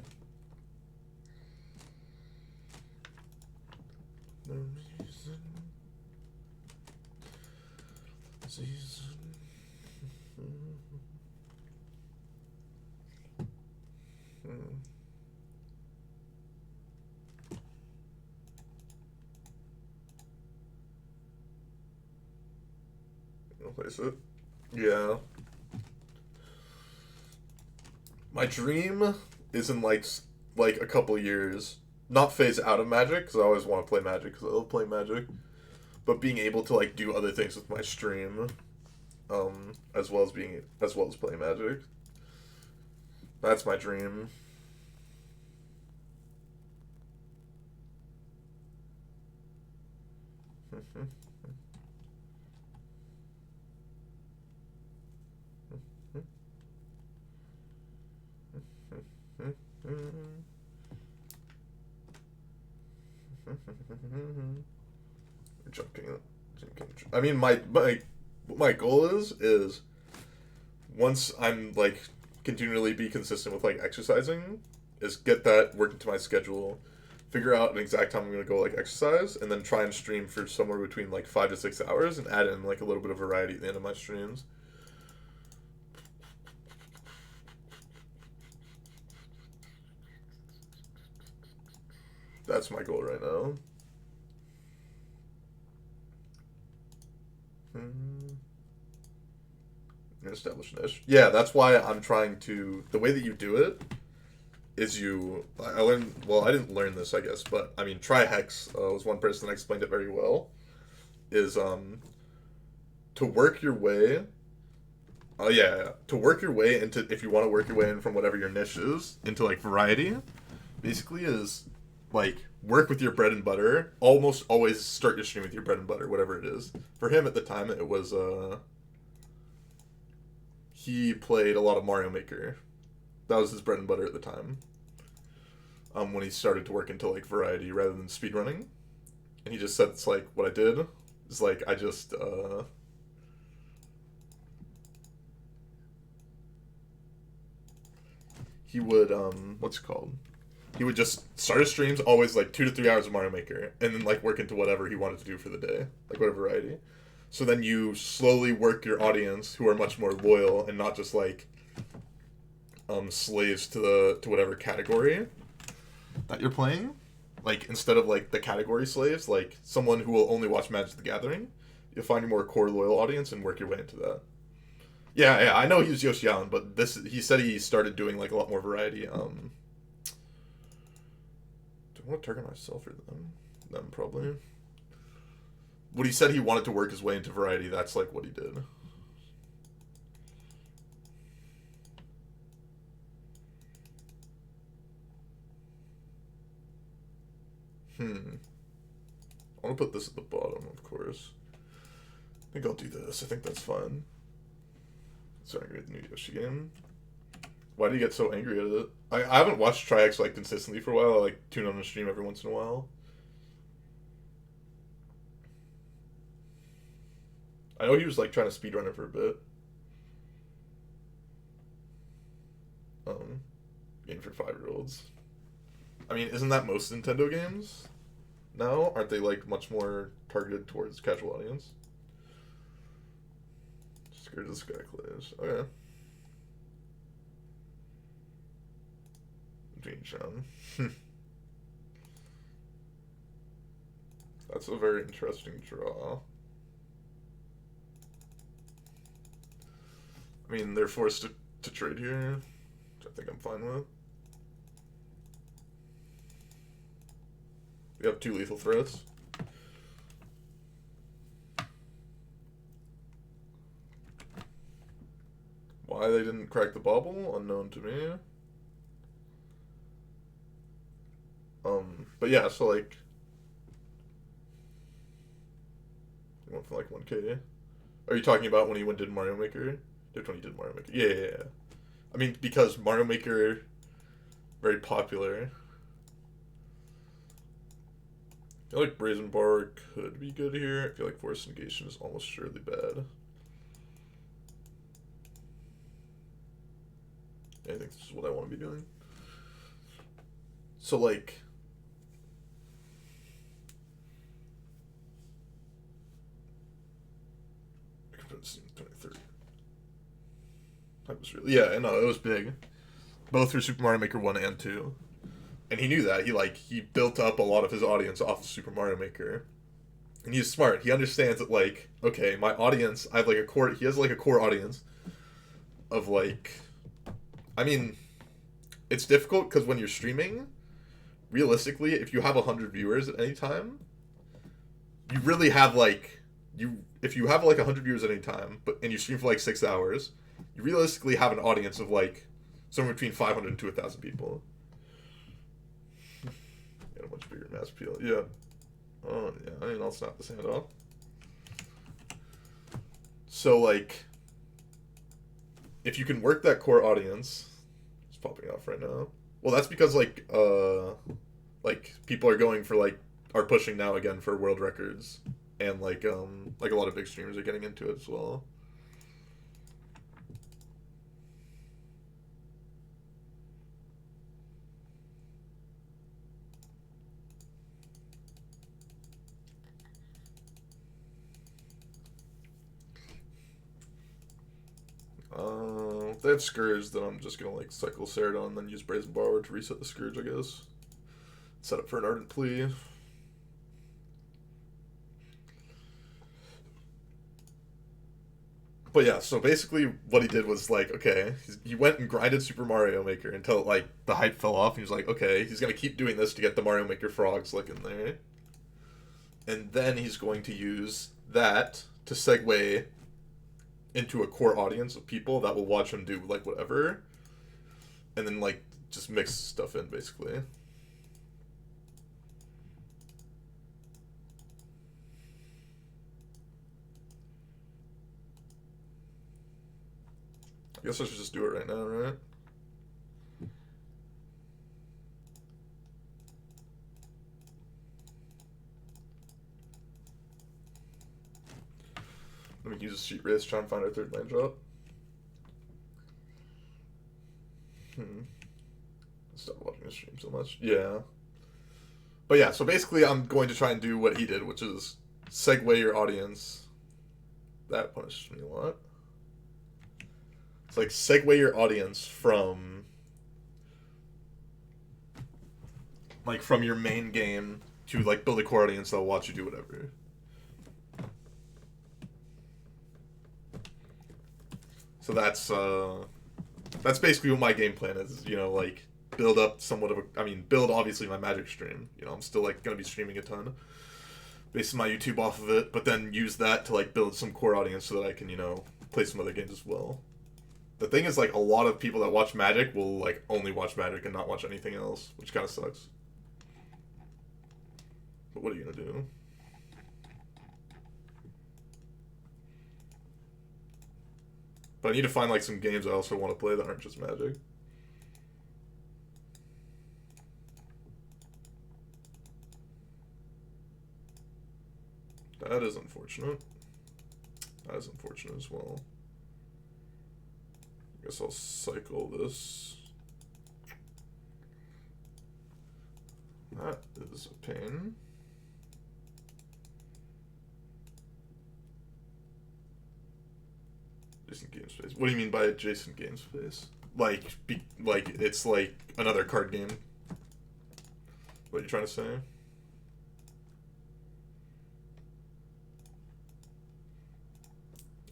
Replace it. Yeah. My dream is in like a couple years, not phase out of Magic because I always want to play Magic because I love playing Magic, but being able to like do other things with my stream, as well as playing Magic. That's my dream. Jumping. I mean, my goal is once I'm like continually be consistent with like exercising, is get that work into my schedule, figure out an exact time I'm gonna go like exercise, and then try and stream for somewhere between like 5 to 6 hours, and add in like a little bit of variety at the end of my streams. That's my goal right now. Establish niche. Yeah, that's why I'm trying to. The way that you do it is I learned. Well, I didn't learn this, I guess, but I mean, Trihex was one person that explained it very well. Is to work your way. Oh yeah, to work your way into, if you want to work your way in from whatever your niche is into like variety, basically is like work with your bread and butter. Almost always start your stream with your bread and butter, whatever it is. For him at the time, it was he played a lot of Mario Maker. That was his bread and butter at the time. When he started to work into like variety rather than speedrunning, and he just said it's like what I did is like I just he would what's it called? He would just start his streams always like 2 to 3 hours of Mario Maker, and then like work into whatever he wanted to do for the day, like whatever variety. So then you slowly work your audience, who are much more loyal and not just like slaves to whatever category that you're playing. Like instead of like the category slaves, like someone who will only watch Magic the Gathering, you'll find your more core loyal audience and work your way into that. Yeah, I know he was Yoshi Allen, but he said he started doing like a lot more variety. Do I want to target myself or them? Them probably. What he said he wanted to work his way into variety, that's like what he did. I want to put this at the bottom, of course. I think I'll do this. I think that's fine. Sorry, with the new Yoshi game. Why do you get so angry at it? I haven't watched Trihex like consistently for a while. I like tune on the stream every once in a while. I know he was like trying to speedrun it for a bit. Game for 5-year-olds. I mean, isn't that most Nintendo games now? Aren't they like much more targeted towards casual audience? Scared this guy plays. Okay. Jean-Chan. That's a very interesting draw. I mean, they're forced to trade here, which I think I'm fine with. We have 2 lethal threats. Why they didn't crack the bauble, unknown to me. But yeah, so like, he went for like 1K. Are you talking about when he did Mario Maker? When he did Mario Maker. Yeah. I mean, because Mario Maker, very popular. feel like Brazen Bar could be good here. I feel like Force Negation is almost surely bad. I think this is what I want to be doing. So, like... I can put this in 2030. That was really... Yeah, no, it was big. Both for Super Mario Maker 1 and 2. And he knew that. He built up a lot of his audience off of Super Mario Maker. And he's smart. He understands that, like, okay, my audience, I have, like, a core... He has, like, a core audience of, like... I mean, it's difficult because when you're streaming, realistically, if you have 100 viewers at any time, you really have, like... If you have, like, 100 viewers at any time, and you stream for, like, 6 hours, you realistically have an audience of, like, somewhere between 500 and 1,000 people. Got a much bigger mass appeal. Yeah. Oh, yeah. I mean, I'll snap this hand off. So, like, if you can work that core audience, it's popping off right now. Well, that's because, like, people are going for, like, are pushing now again for world records. And, like a lot of big streamers are getting into it as well. If they have Scourge, then I'm just gonna, like, cycle Ceradon and then use Brazen Borrower to reset the Scourge, I guess. Set up for an Ardent Plea. But yeah, so basically what he did was, like, okay, he went and grinded Super Mario Maker until, like, the hype fell off. He was like, okay, he's gonna keep doing this to get the Mario Maker frogs, like, in there. And then he's going to use that to segue into a core audience of people that will watch him do, like, whatever, and then, like, just mix stuff in, basically. I guess I should just do it right now, right? Let me use a sheet race, try and find our third land drop. Stop watching the stream so much. Yeah. But yeah, so basically I'm going to try and do what he did, which is segue your audience. That punished me a lot. It's like segue your audience from, like, from your main game to, like, build a core audience that'll watch you do whatever. So that's basically what my game plan is, you know, like, build up somewhat of a, I mean, build obviously my Magic stream, you know, I'm still, like, gonna be streaming a ton, basing my YouTube off of it, but then use that to, like, build some core audience so that I can, you know, play some other games as well. The thing is, like, a lot of people that watch Magic will, like, only watch Magic and not watch anything else, which kind of sucks. But what are you gonna do? But I need to find, like, some games I also want to play that aren't just Magic. That is unfortunate. That is unfortunate as well. I guess I'll cycle this. That is a pain. Adjacent game space. What do you mean by adjacent game space? Like, it's like another card game. What are you trying to say?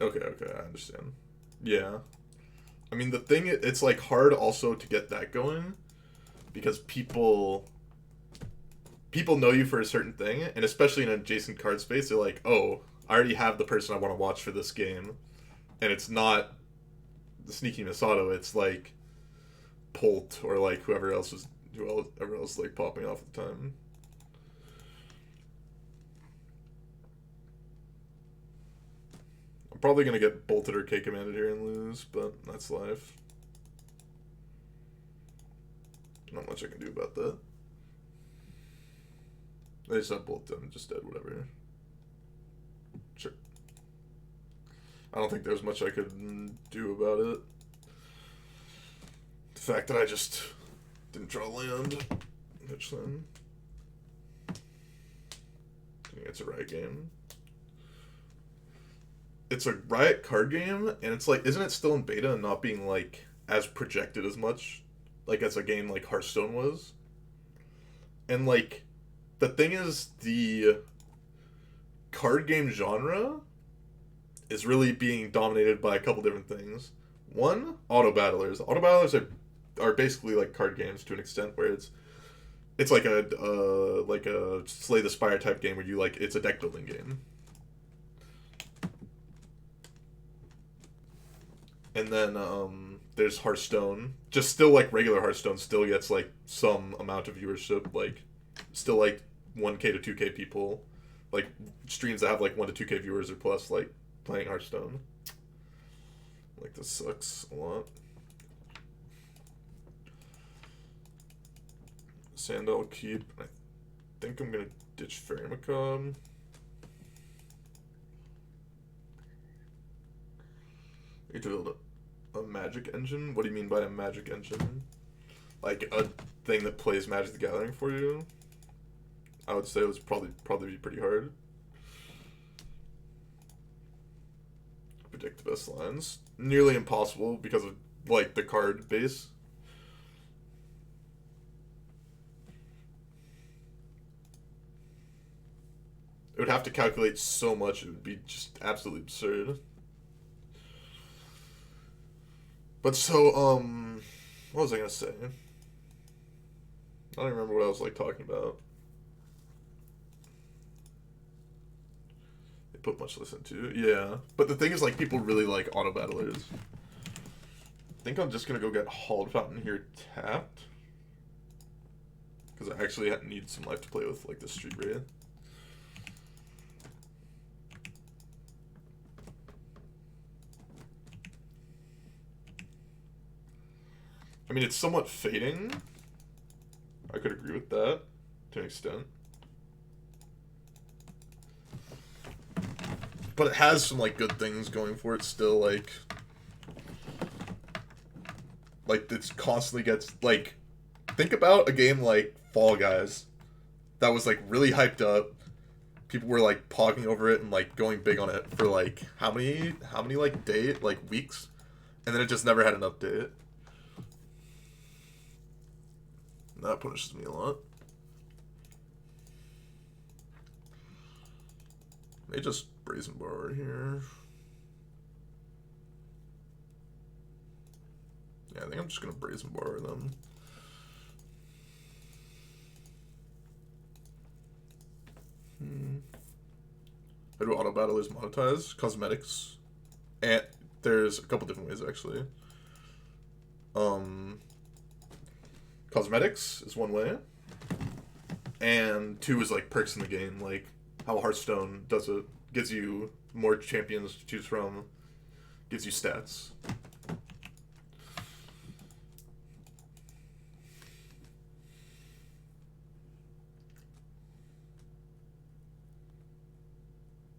Okay, I understand. Yeah. I mean, the thing, it's, like, hard also to get that going because people know you for a certain thing, and especially in an adjacent card space, they're like, oh, I already have the person I want to watch for this game. And it's not the Sneaky Masato, it's, like, Polt or, like, whoever else is like popping off at the time. I'm probably gonna get bolted or K-commanded here and lose, but that's life. Not much I can do about that. They just have both done, just dead, whatever. Sure. I don't think there's much I could do about it. The fact that I just didn't draw land, which then I think it's a Riot game. It's a Riot card game, and it's like, isn't it still in beta and not being like as projected as much, like as a game like Hearthstone was? And like, the thing is, the card game genre is really being dominated by a couple different things. One, auto battlers. Auto battlers are basically like card games to an extent, where it's like a Slay the Spire type game where you like, it's a deck building game. And then there's Hearthstone. Just still like regular Hearthstone still gets like some amount of viewership, like still like 1K to 2K people, like streams that have like 1 to 2K viewers or plus, like playing Hearthstone. Like, this sucks a lot. Sand I'll keep. I think I'm gonna ditch Fairy Macabre. You to build a magic engine? What do you mean by a magic engine? Like a thing that plays Magic the Gathering for you? I would say it was probably be pretty hard. Predict the best lines. Nearly impossible because of like the card base. It would have to calculate so much, it would be just absolutely absurd. But so, what was I gonna say? I don't even remember what I was like talking about. They put much less into it. Yeah. But the thing is, like, people really like auto battlers. I think I'm just gonna go get Hallowed Fountain here tapped. Because I actually need some life to play with, like, the Street Wraith. I mean, it's somewhat fading. I could agree with that to an extent. But it has some, like, good things going for it still, like it constantly gets, like, think about a game like Fall Guys that was, like, really hyped up. People were, like, pogging over it and, like, going big on it for, like, how many, like, weeks? And then it just never had an update. That punishes me a lot. May just Brazen Bar here. Yeah, I think I'm just gonna Brazen Bar them. How do auto battlers monetize? Cosmetics. And there's a couple different ways actually. Cosmetics is one way. And two is like perks in the game, like how Hearthstone does it. Gives you more champions to choose from. Gives you stats.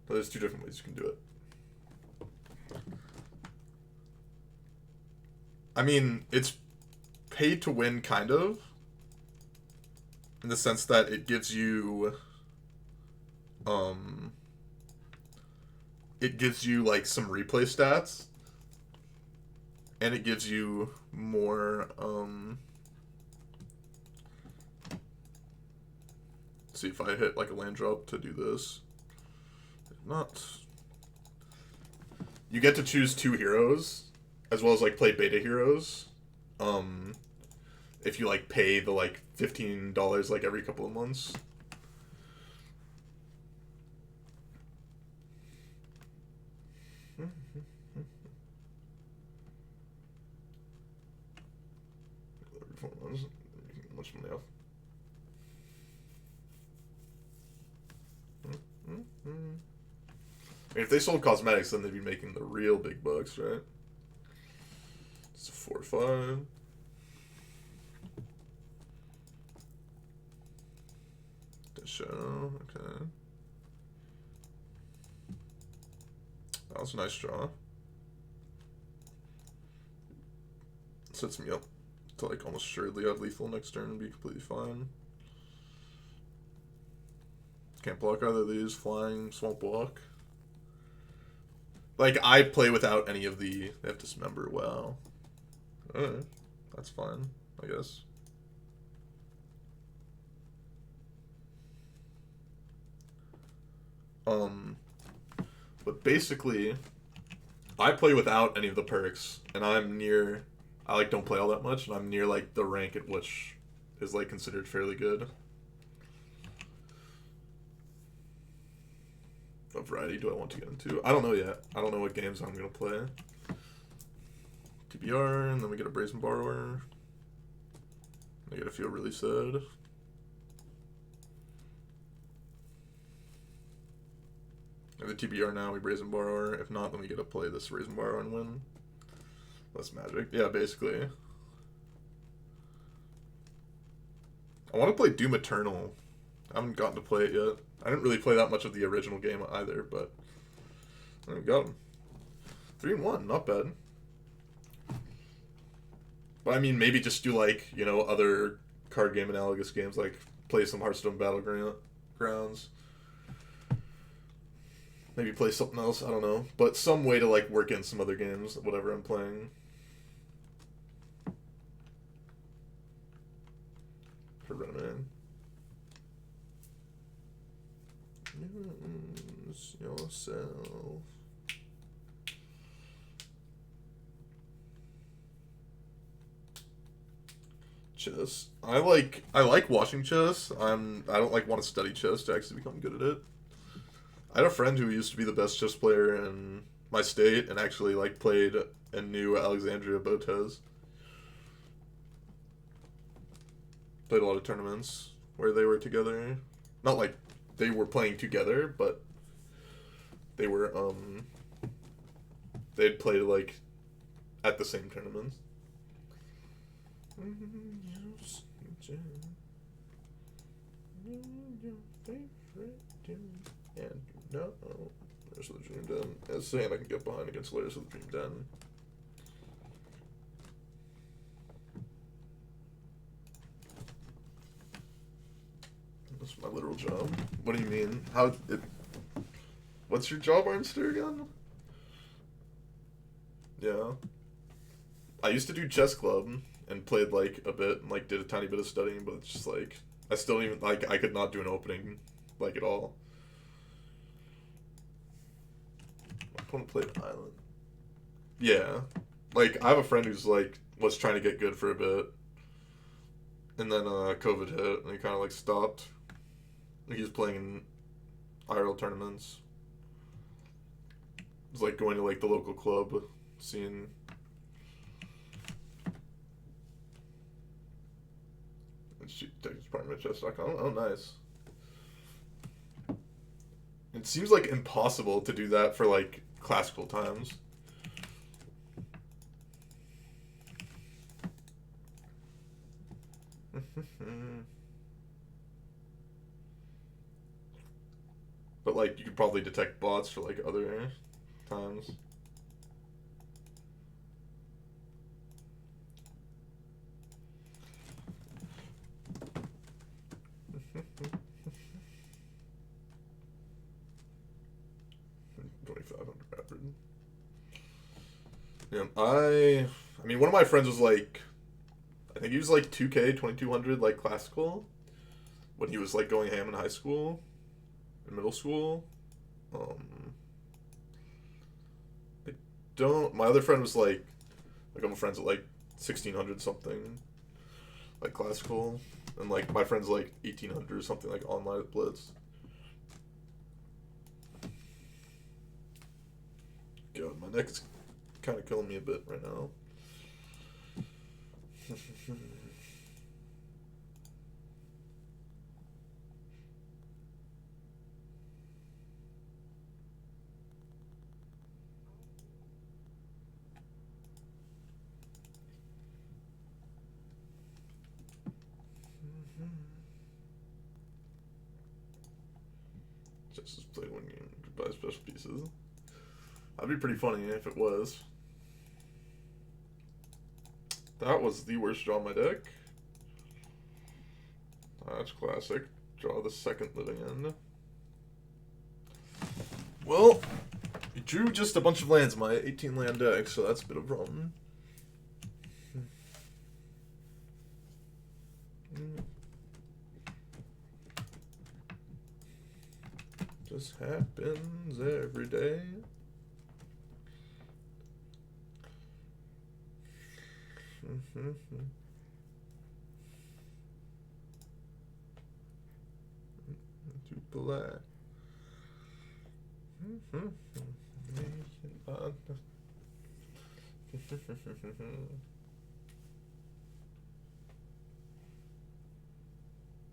There's two different ways you can do it. I mean, it's paid to win, kind of. In the sense that it gives you... it gives you, like, some replay stats. And it gives you more, let's see if I hit, like, a land drop to do this. Not... You get to choose 2 heroes, as well as, like, play beta heroes. If you, like, pay the, like, $15, like, every couple of months. Much money off. I mean, if they sold cosmetics, then they'd be making the real big bucks, right? It's a 4/5. Show, okay. That was a nice draw. Sets me up to like almost assuredly have lethal next turn and be completely fine. Can't block either of these. Flying, swamp walk. Like, I play without any of the... They have dismember. Wow. Alright. That's fine, I guess. But basically, I play without any of the perks, and I'm near... I, like, don't play all that much, and I'm near, like, the rank at which is, like, considered fairly good. What variety do I want to get into? I don't know yet. I don't know what games I'm going to play. TBR, and then we get a Brazen Borrower. I gotta feel really sad. And the TBR now, we Brazen Borrower. If not, then we get to play this Brazen Borrower and win. Less magic. Yeah, basically. I want to play Doom Eternal. I haven't gotten to play it yet. I didn't really play that much of the original game either, but there we go. 3-1, not bad. But I mean, maybe just do like, you know, other card game analogous games, like play some Hearthstone Battlegrounds. Maybe play something else, I don't know. But some way to like work in some other games, whatever I'm playing. For Renoman. Lose yourself. Chess. I like watching chess. I don't like want to study chess to actually become good at it. I had a friend who used to be the best chess player in my state and actually like played and knew Alexandria Botez. Played a lot of tournaments where they were together. Not like they were playing together, but they were they'd played like at the same tournaments. And no, Layers of the Dream Den. As saying I can get behind against Layers of the Dream Den. That's my literal job. What do you mean? What's your job, Armster, again? Yeah. I used to do chess club and played like a bit and like did a tiny bit of studying, but it's just like I still don't even like I could not do an opening like at all. My opponent played Island. Yeah. Like I have a friend who's like was trying to get good for a bit. And then COVID hit and he kinda like stopped. He was playing in IRL tournaments. It was like going to like the local club, seeing Chess.com. Oh, nice. It seems like impossible to do that for like classical times. But like you could probably detect bots for like other times. Yeah, I mean, one of my friends was like, I think he was like 2K, 2200, like classical, when he was like going ham in high school, in middle school. I don't. My other friend was like a couple friends at like 1600 something, like classical, and like my friend's like 1800 or something, like online at Blitz. God, my neck's kind of killing me a bit right now. Just play one game, buy special pieces. That'd be pretty funny if it was. That was the worst draw on my deck. That's classic. Draw the second living end. Well, I drew just a bunch of lands in my 18 land deck, so that's a bit of a problem. Just happens every day. Too black.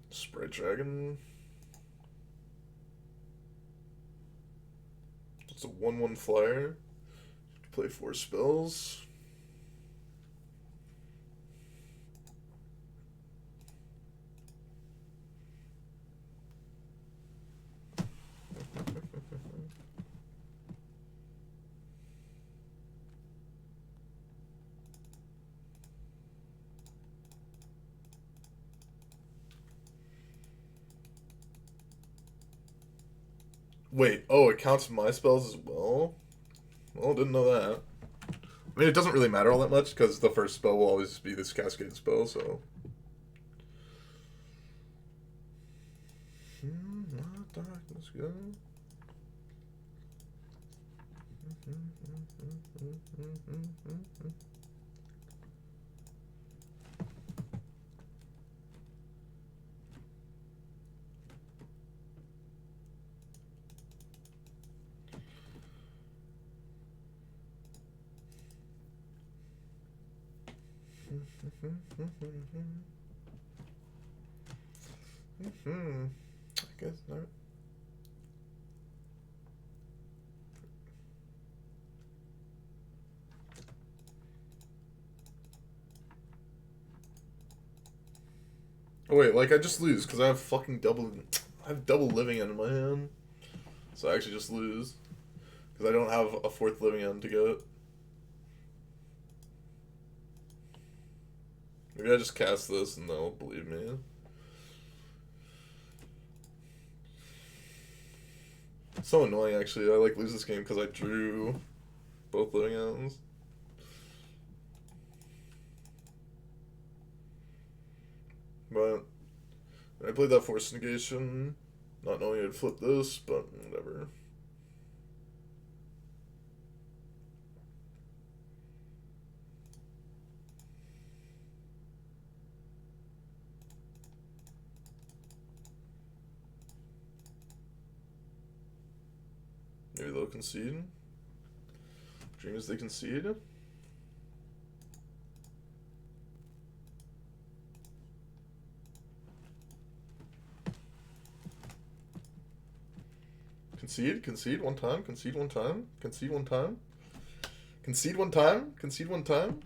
Sprite Dragon. It's a 1/1 flyer. Play 4 spells. Wait, oh, it counts my spells as well? Well, didn't know that. I mean, it doesn't really matter all that much, because the first spell will always be this cascade spell, so... Let's go. I guess not. Oh wait, like I just lose because I have fucking double. I have double living end in my hand, so I actually just lose because I don't have a 4th living end to get. Maybe I just cast this and they'll believe me. It's so annoying, actually. I like lose this game because I drew both living ends. But I played that force negation, not knowing I'd flip this, but whatever. Maybe they'll concede. Dreams they concede. Concede one time, concede one time, concede one time. Concede one time, concede one time.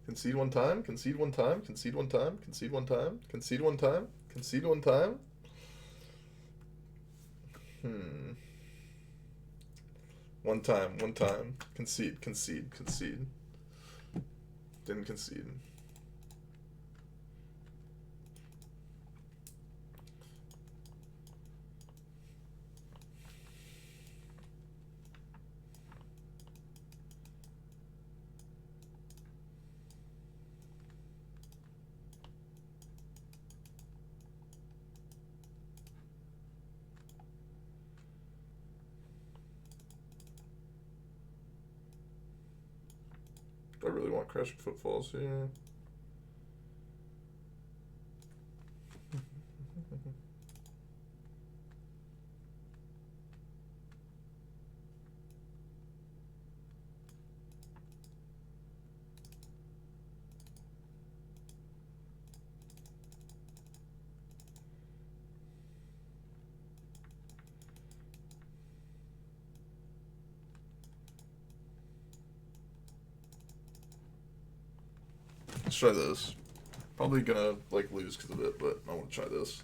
Concede one time, concede one time, concede one time, concede one time, concede one time, concede one time. One time. Concede. Didn't concede. I really want Crashing Footfalls here. Let's try this. Probably gonna like lose because of it, but I want to try this.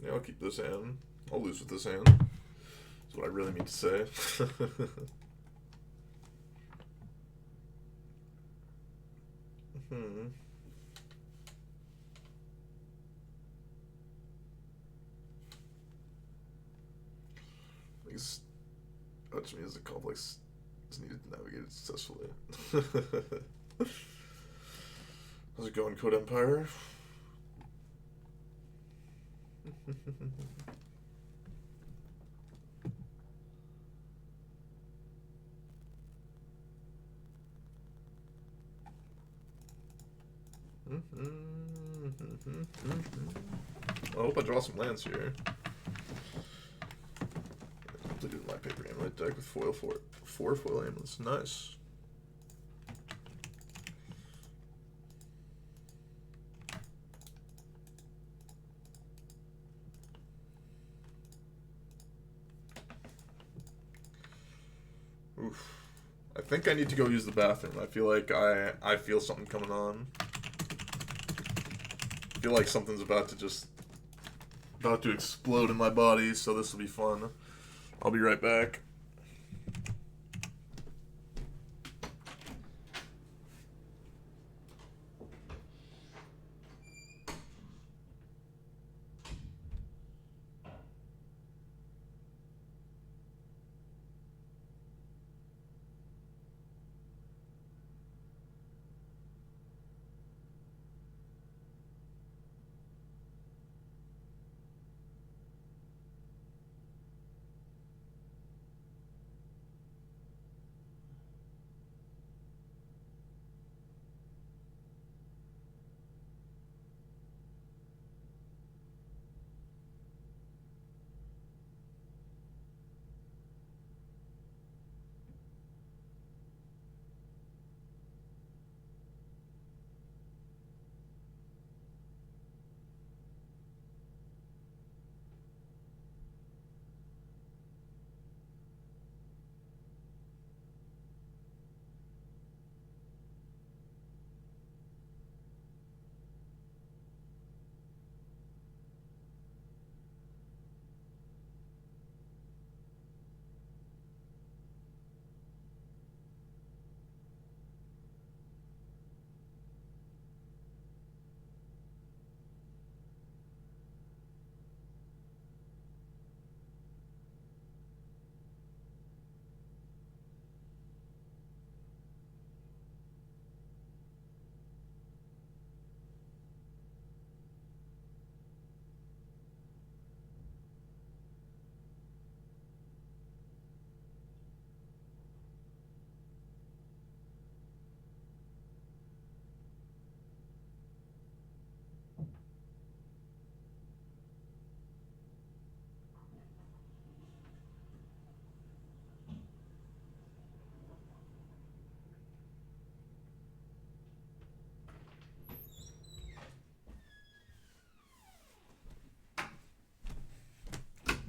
Yeah, I'll keep this hand. I'll lose with this hand. That's what I really mean to say. These touch me as a complex is needed to navigate it successfully. How's it going, Code Empire? I hope I draw some lands here. Completed my paper amulet deck with four foil amulets. Nice. Oof. I think I need to go use the bathroom. I feel like I feel something coming on. I feel like something's about to explode in my body, so this will be fun. I'll be right back.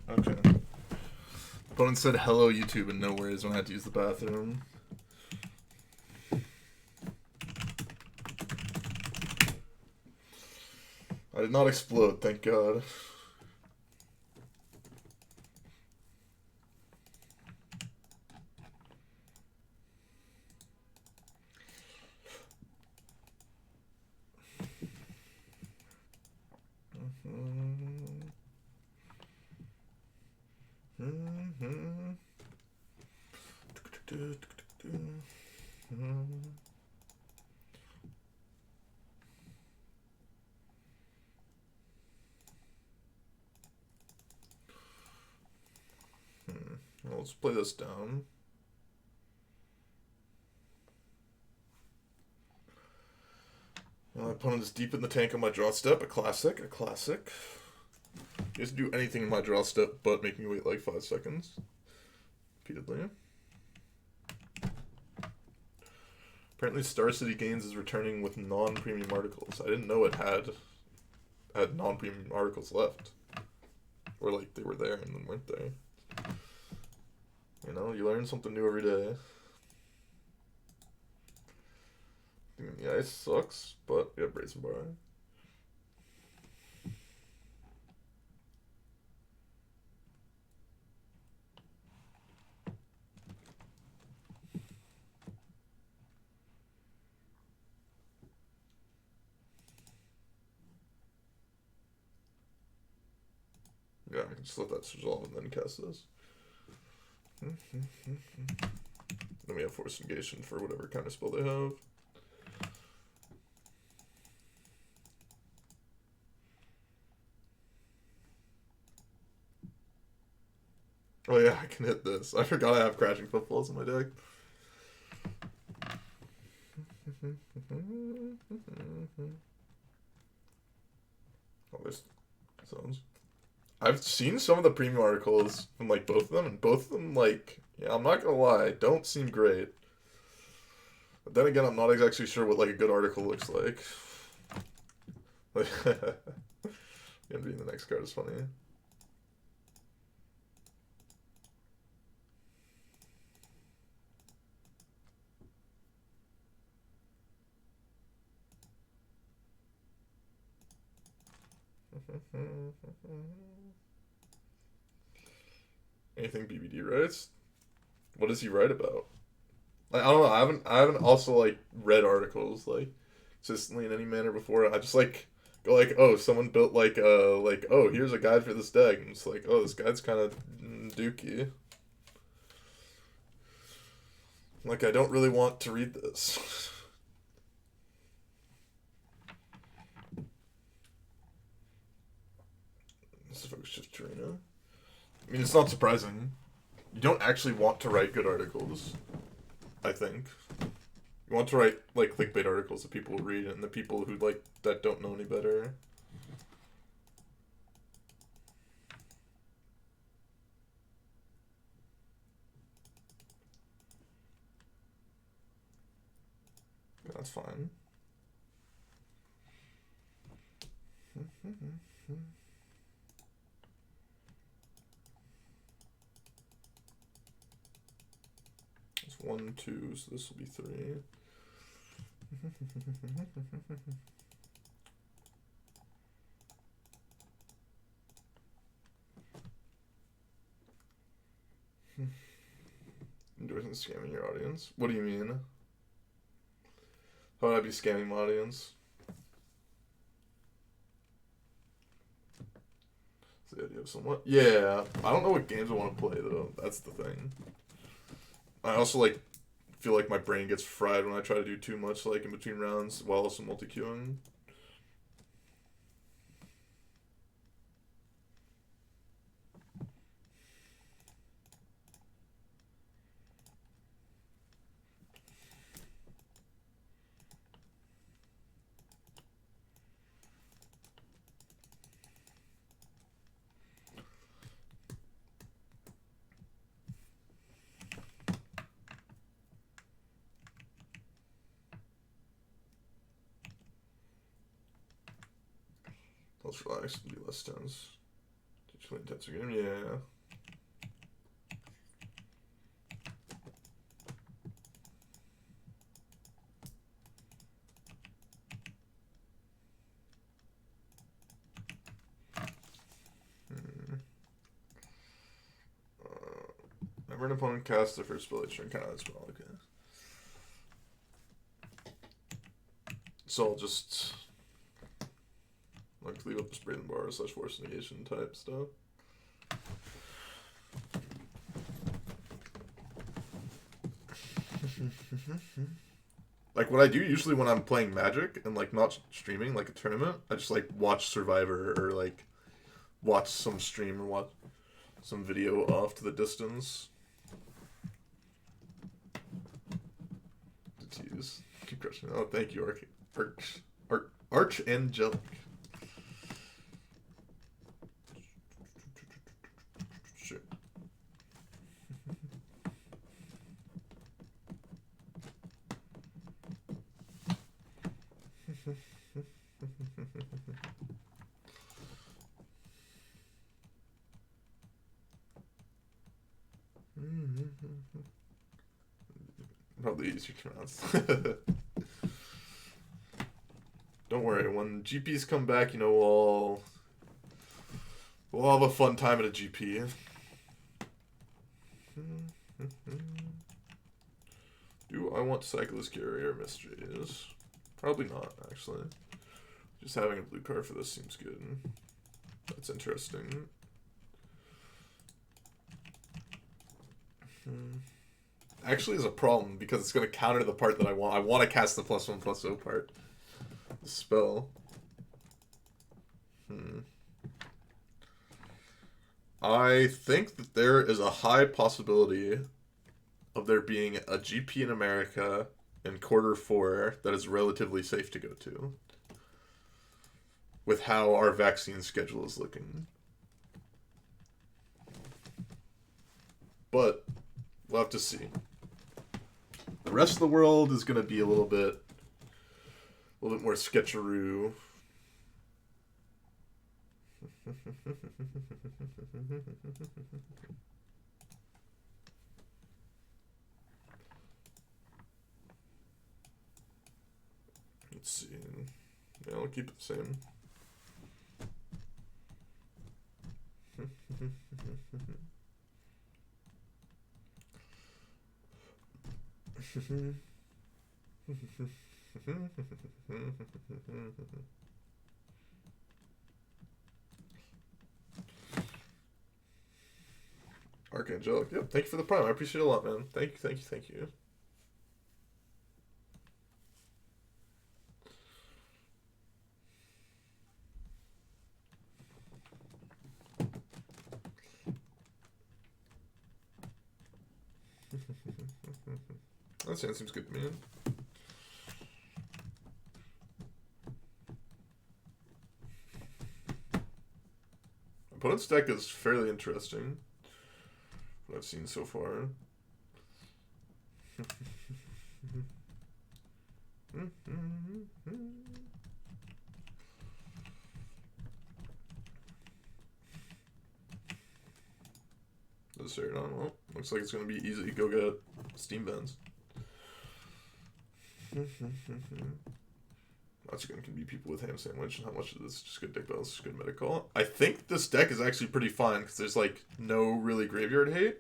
Okay. Opponent said hello YouTube and no worries when I had to use the bathroom. I did not explode, thank God. Well, let's play this down. My opponent is deep in the tank on my draw step. A classic. A classic. He doesn't do anything in my draw step but make me wait like 5 seconds. Repeatedly. Apparently Star City Gains is returning with non-premium articles. I didn't know it had non-premium articles left. Or like they were there and then weren't there. You know, you learn something new every day. The ice sucks, but yeah, Brazen Bar. Yeah, I can just let that resolve and then cast this. Then we have Force Negation for whatever kind of spell they have. Oh yeah, I can hit this. I forgot I have Crashing Footfalls in my deck. Oh, there's zones. I've seen some of the premium articles from like both of them, and both of them, like, yeah, I'm not gonna lie, don't seem great. But then again, I'm not exactly sure what like a good article looks like. Envying the next card is funny. Anything BBD writes? What does he write about? Like, I don't know. I haven't also like read articles like consistently in any manner before. I just like go like, oh, someone built like oh, here's a guide for this deck, and it's like, oh, this guide's kind of dookie. Like, I don't really want to read this. This focus shift Trina. I mean, it's not surprising. You don't actually want to write good articles, I think. You want to write, like, clickbait articles that people will read, and the people who, like, that don't know any better. That's fine. It's 1, 2, so this will be 3. Endorsing scamming your audience? What do you mean? How would I be scamming my audience? It's the idea of somewhat. Yeah, I don't know what games I want to play though. That's the thing. I also like feel like my brain gets fried when I try to do too much like in between rounds while also multi-queuing. Let's relax and be less tense. Digitally intense game, yeah. Never an opponent casts their first spell each turn. Kind of that spell, okay. So I'll just like leave up this Brazen Bar / Force Negation type stuff. Like what I do usually when I'm playing Magic and like not streaming like a tournament, I just like watch Survivor or like watch some stream or watch some video off to the distance. To tease. Keep crushing. Oh, thank you, Art. Archangelic. Sure. Probably easier to pronounce. Don't worry, when GPs come back, you know, we'll have a fun time at a GP. Do I want Cyclist Carrier Mysteries? Probably not, actually. Just having a blue card for this seems good. That's interesting. Actually is a problem because it's going to counter the part that I want. I want to cast the +1/+0 part. The spell. I think that there is a high possibility of there being a GP in America in Q4 that is relatively safe to go to. With how our vaccine schedule is looking. But we'll have to see. The rest of the world is going to be a little bit more sketcheroo. Let's see. Yeah, I'll keep it the same. Archangelic. Yep, thank you for the prime. I appreciate it a lot, man. Thank you. That seems good to me. Opponent's deck is fairly interesting. What I've seen so far. This here, well, looks like it's going to be easy to go get Steam Vents. That's going to be people with ham sandwich. And how much of this is just good deck balance, good meta call. I think this deck is actually pretty fun because there's like no really graveyard hate,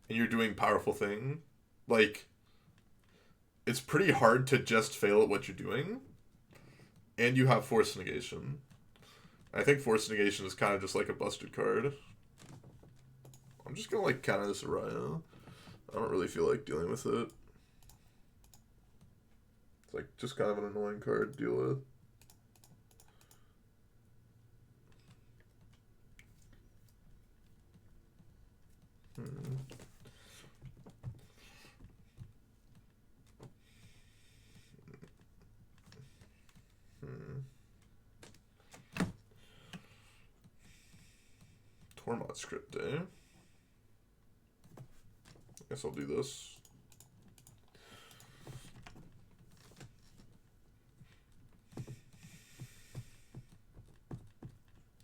and you're doing powerful thing. Like, it's pretty hard to just fail at what you're doing, and you have Force Negation. I think Force Negation is kind of just like a busted card. I'm just gonna like counter this Araya. I don't really feel like dealing with it. It's like just kind of an annoying card to deal with. Tormod script, eh? I guess I'll do this.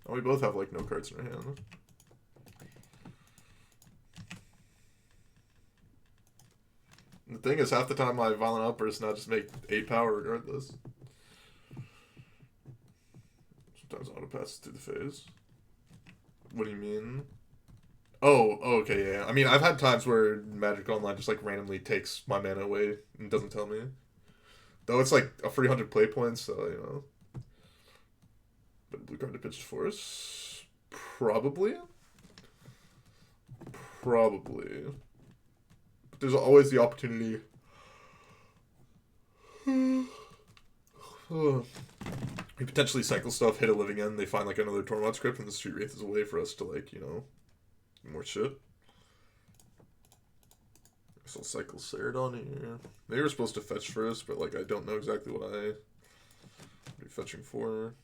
Oh, we both have like no cards in our hand. The thing is, half the time my Violent Outburst now just make 8 power regardless. Sometimes auto passes through the phase. What do you mean? Oh, okay, yeah. I mean, I've had times where Magic Online just like randomly takes my mana away and doesn't tell me. Though it's like a 300 play points, so you know. But blue card to pitch force? Probably. But there's always the opportunity. We potentially cycle stuff, hit a living end, they find like another Tormod script, and the Street Wraith is a way for us to like, you know, do more shit. Guess I'll cycle Ceradon here. They were supposed to fetch first, but like I don't know exactly what I do be fetching 4.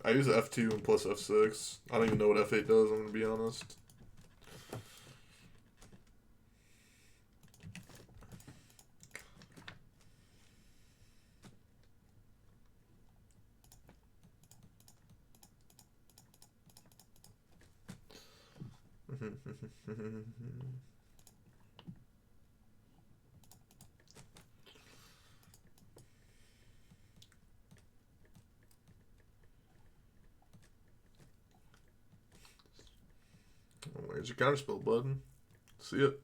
I use F2 and plus F6. I don't even know what F8 does, I'm gonna be honest. Where's your counterspell, bud? See it.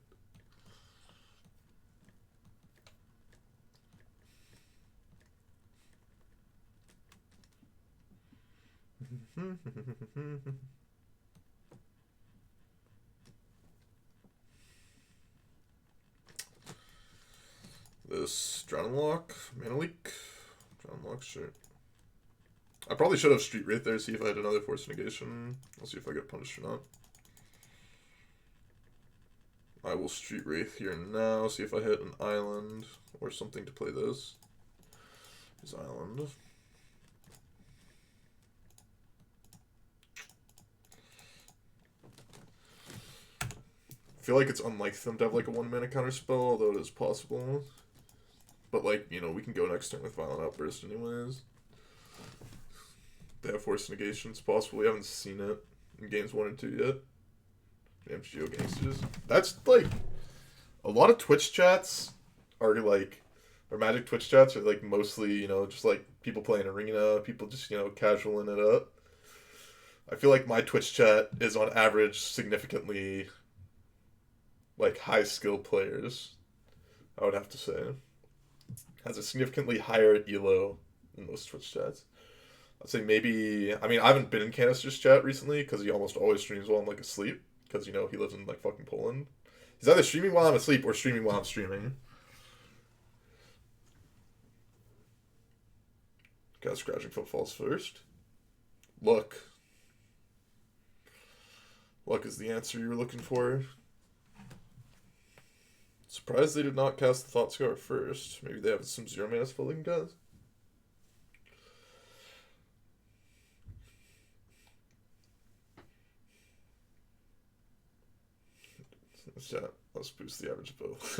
This Drown Lock, Mana Leak. Drown Lock, sure. I probably should have Street Wraith there, see if I had another Force Negation. I'll see if I get punished or not. I will Street Wraith here now, see if I hit an island or something to play this. His island. I feel like it's unlike them to have like a 1-mana counter spell, although it is possible. But like, you know, we can go next turn with Violent Outburst anyways. They have Force Negation, it's possible. We haven't seen it in games 1 and 2 yet. Damn Geo Gangsters. That's like a lot of Twitch chats are like, or Magic Twitch chats are like mostly, you know, just like people playing Arena, people just, you know, casualing it up. I feel like my Twitch chat is on average significantly like high skill players, I would have to say. Has a significantly higher elo than most Twitch chats. I'd say maybe, I mean, I haven't been in Canister's chat recently because he almost always streams while I'm like asleep. Because, you know, he lives in, like, fucking Poland. He's either streaming while I'm asleep or streaming while I'm streaming. Got Scratching Footfalls first. Luck. Luck is the answer you were looking for. Surprised they did not cast the Thought Scar first. Maybe they have some 0-mana spell they can cast. Yeah, let's boost the average of both.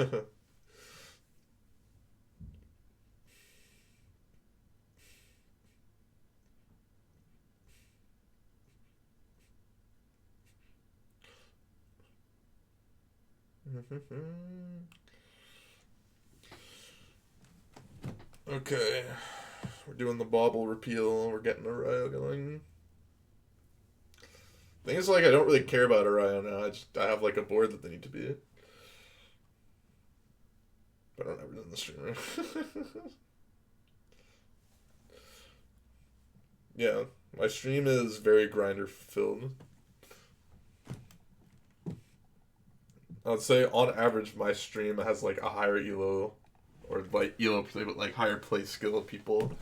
Okay, we're doing the bauble repeal. We're getting Araya going. Thing is, like, I don't really care about Araya now. I have like a board that they need to be. But I don't have it in the streamer. Yeah, my stream is very grinder filled. I'd say on average my stream has like a higher elo, or like elo play, but like higher play skill of people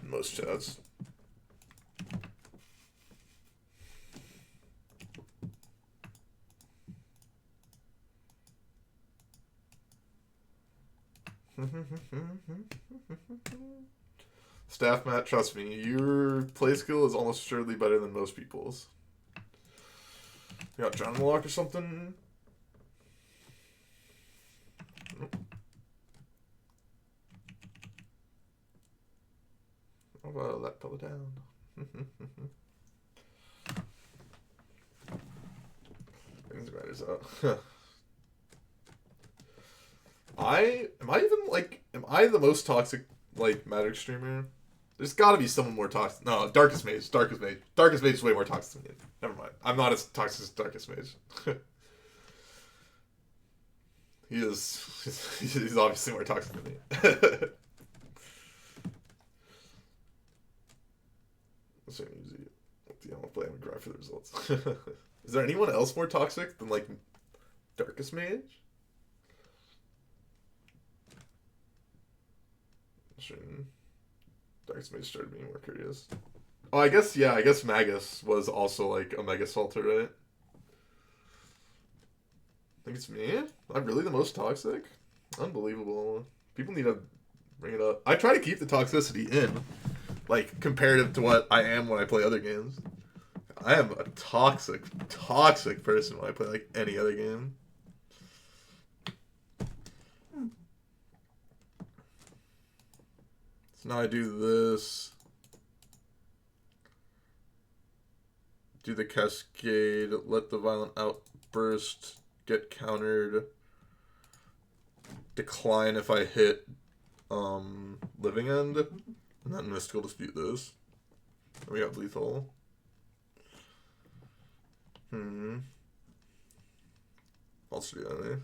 in most chats. Staff Matt, trust me, your play skill is almost surely better than most people's. You got John Lock or something? How about that pillow down? Things matters out. Am I the most toxic like Magic streamer? There's got to be someone more toxic. No, Darkest Mage. Darkest Mage. Darkest Mage is way more toxic than me. Never mind. I'm not as toxic as Darkest Mage. He is. He's obviously more toxic than me. Let's see. I'm gonna play. I'm gonna grind for the results. Is there anyone else more toxic than like Darkest Mage? Sure. Darkest Mage started being more curious. Oh, I guess, yeah, I guess Magus was also like a Mega Salter, right? I think it's me? I'm really the most toxic? Unbelievable. People need to bring it up. I try to keep the toxicity in, like, comparative to what I am when I play other games. I am a toxic person when I play, like, any other game. So now I do this. Do the cascade, let the violent outburst get countered. Decline if I hit living end. And then mystical dispute this. We got lethal. Also do that.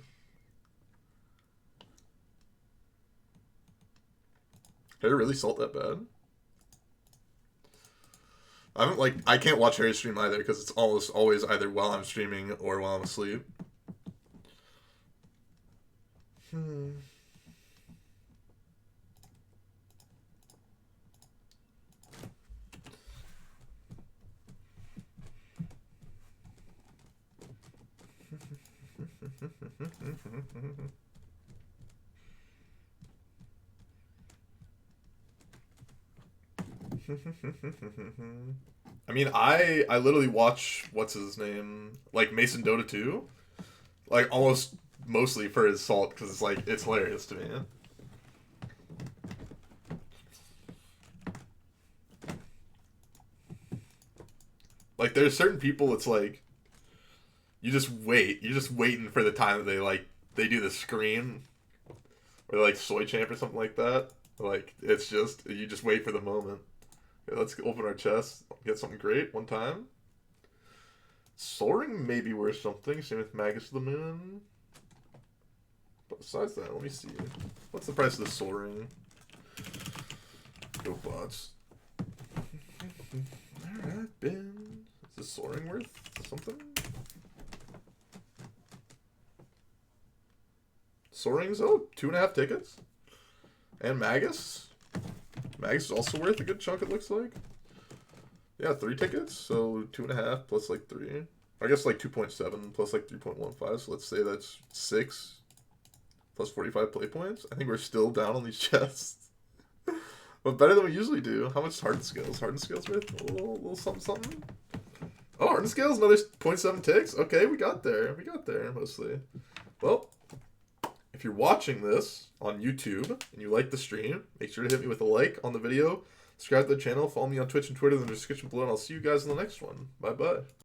Did I really salt that bad? I can't watch Harry stream either because it's almost always either while I'm streaming or while I'm asleep. I mean, I literally watch, what's his name, like Mason Dota 2, like almost mostly for his salt because it's like it's hilarious to me. Like there's certain people it's like you're just waiting for the time that they do the scream or like soy champ or something like that. Like it's just you just wait for the moment. Okay, let's open our chest, get something great one time. Soaring may be worth something. Same with Magus of the Moon. But besides that, let me see. What's the price of the Soaring? Go bots. Alright, Ben. Is this Soaring worth something? Soaring's 2.5 tickets. And Magus. Magus is also worth a good chunk, it looks like. Yeah, 3 tickets, so 2.5 plus like 3. I guess like 2.7 plus like 3.15, so let's say that's 6 plus 45 play points. I think we're still down on these chests. But better than we usually do. How much is Hardened Scales? Hardened Scales worth a little something something? Oh, Hardened Scales, another 0.7 ticks? Okay, we got there. We got there, mostly. Well, if you're watching this on YouTube and you like the stream, make sure to hit me with a like on the video, subscribe to the channel, follow me on Twitch and Twitter in the description below, and I'll see you guys in the next one. Bye-bye.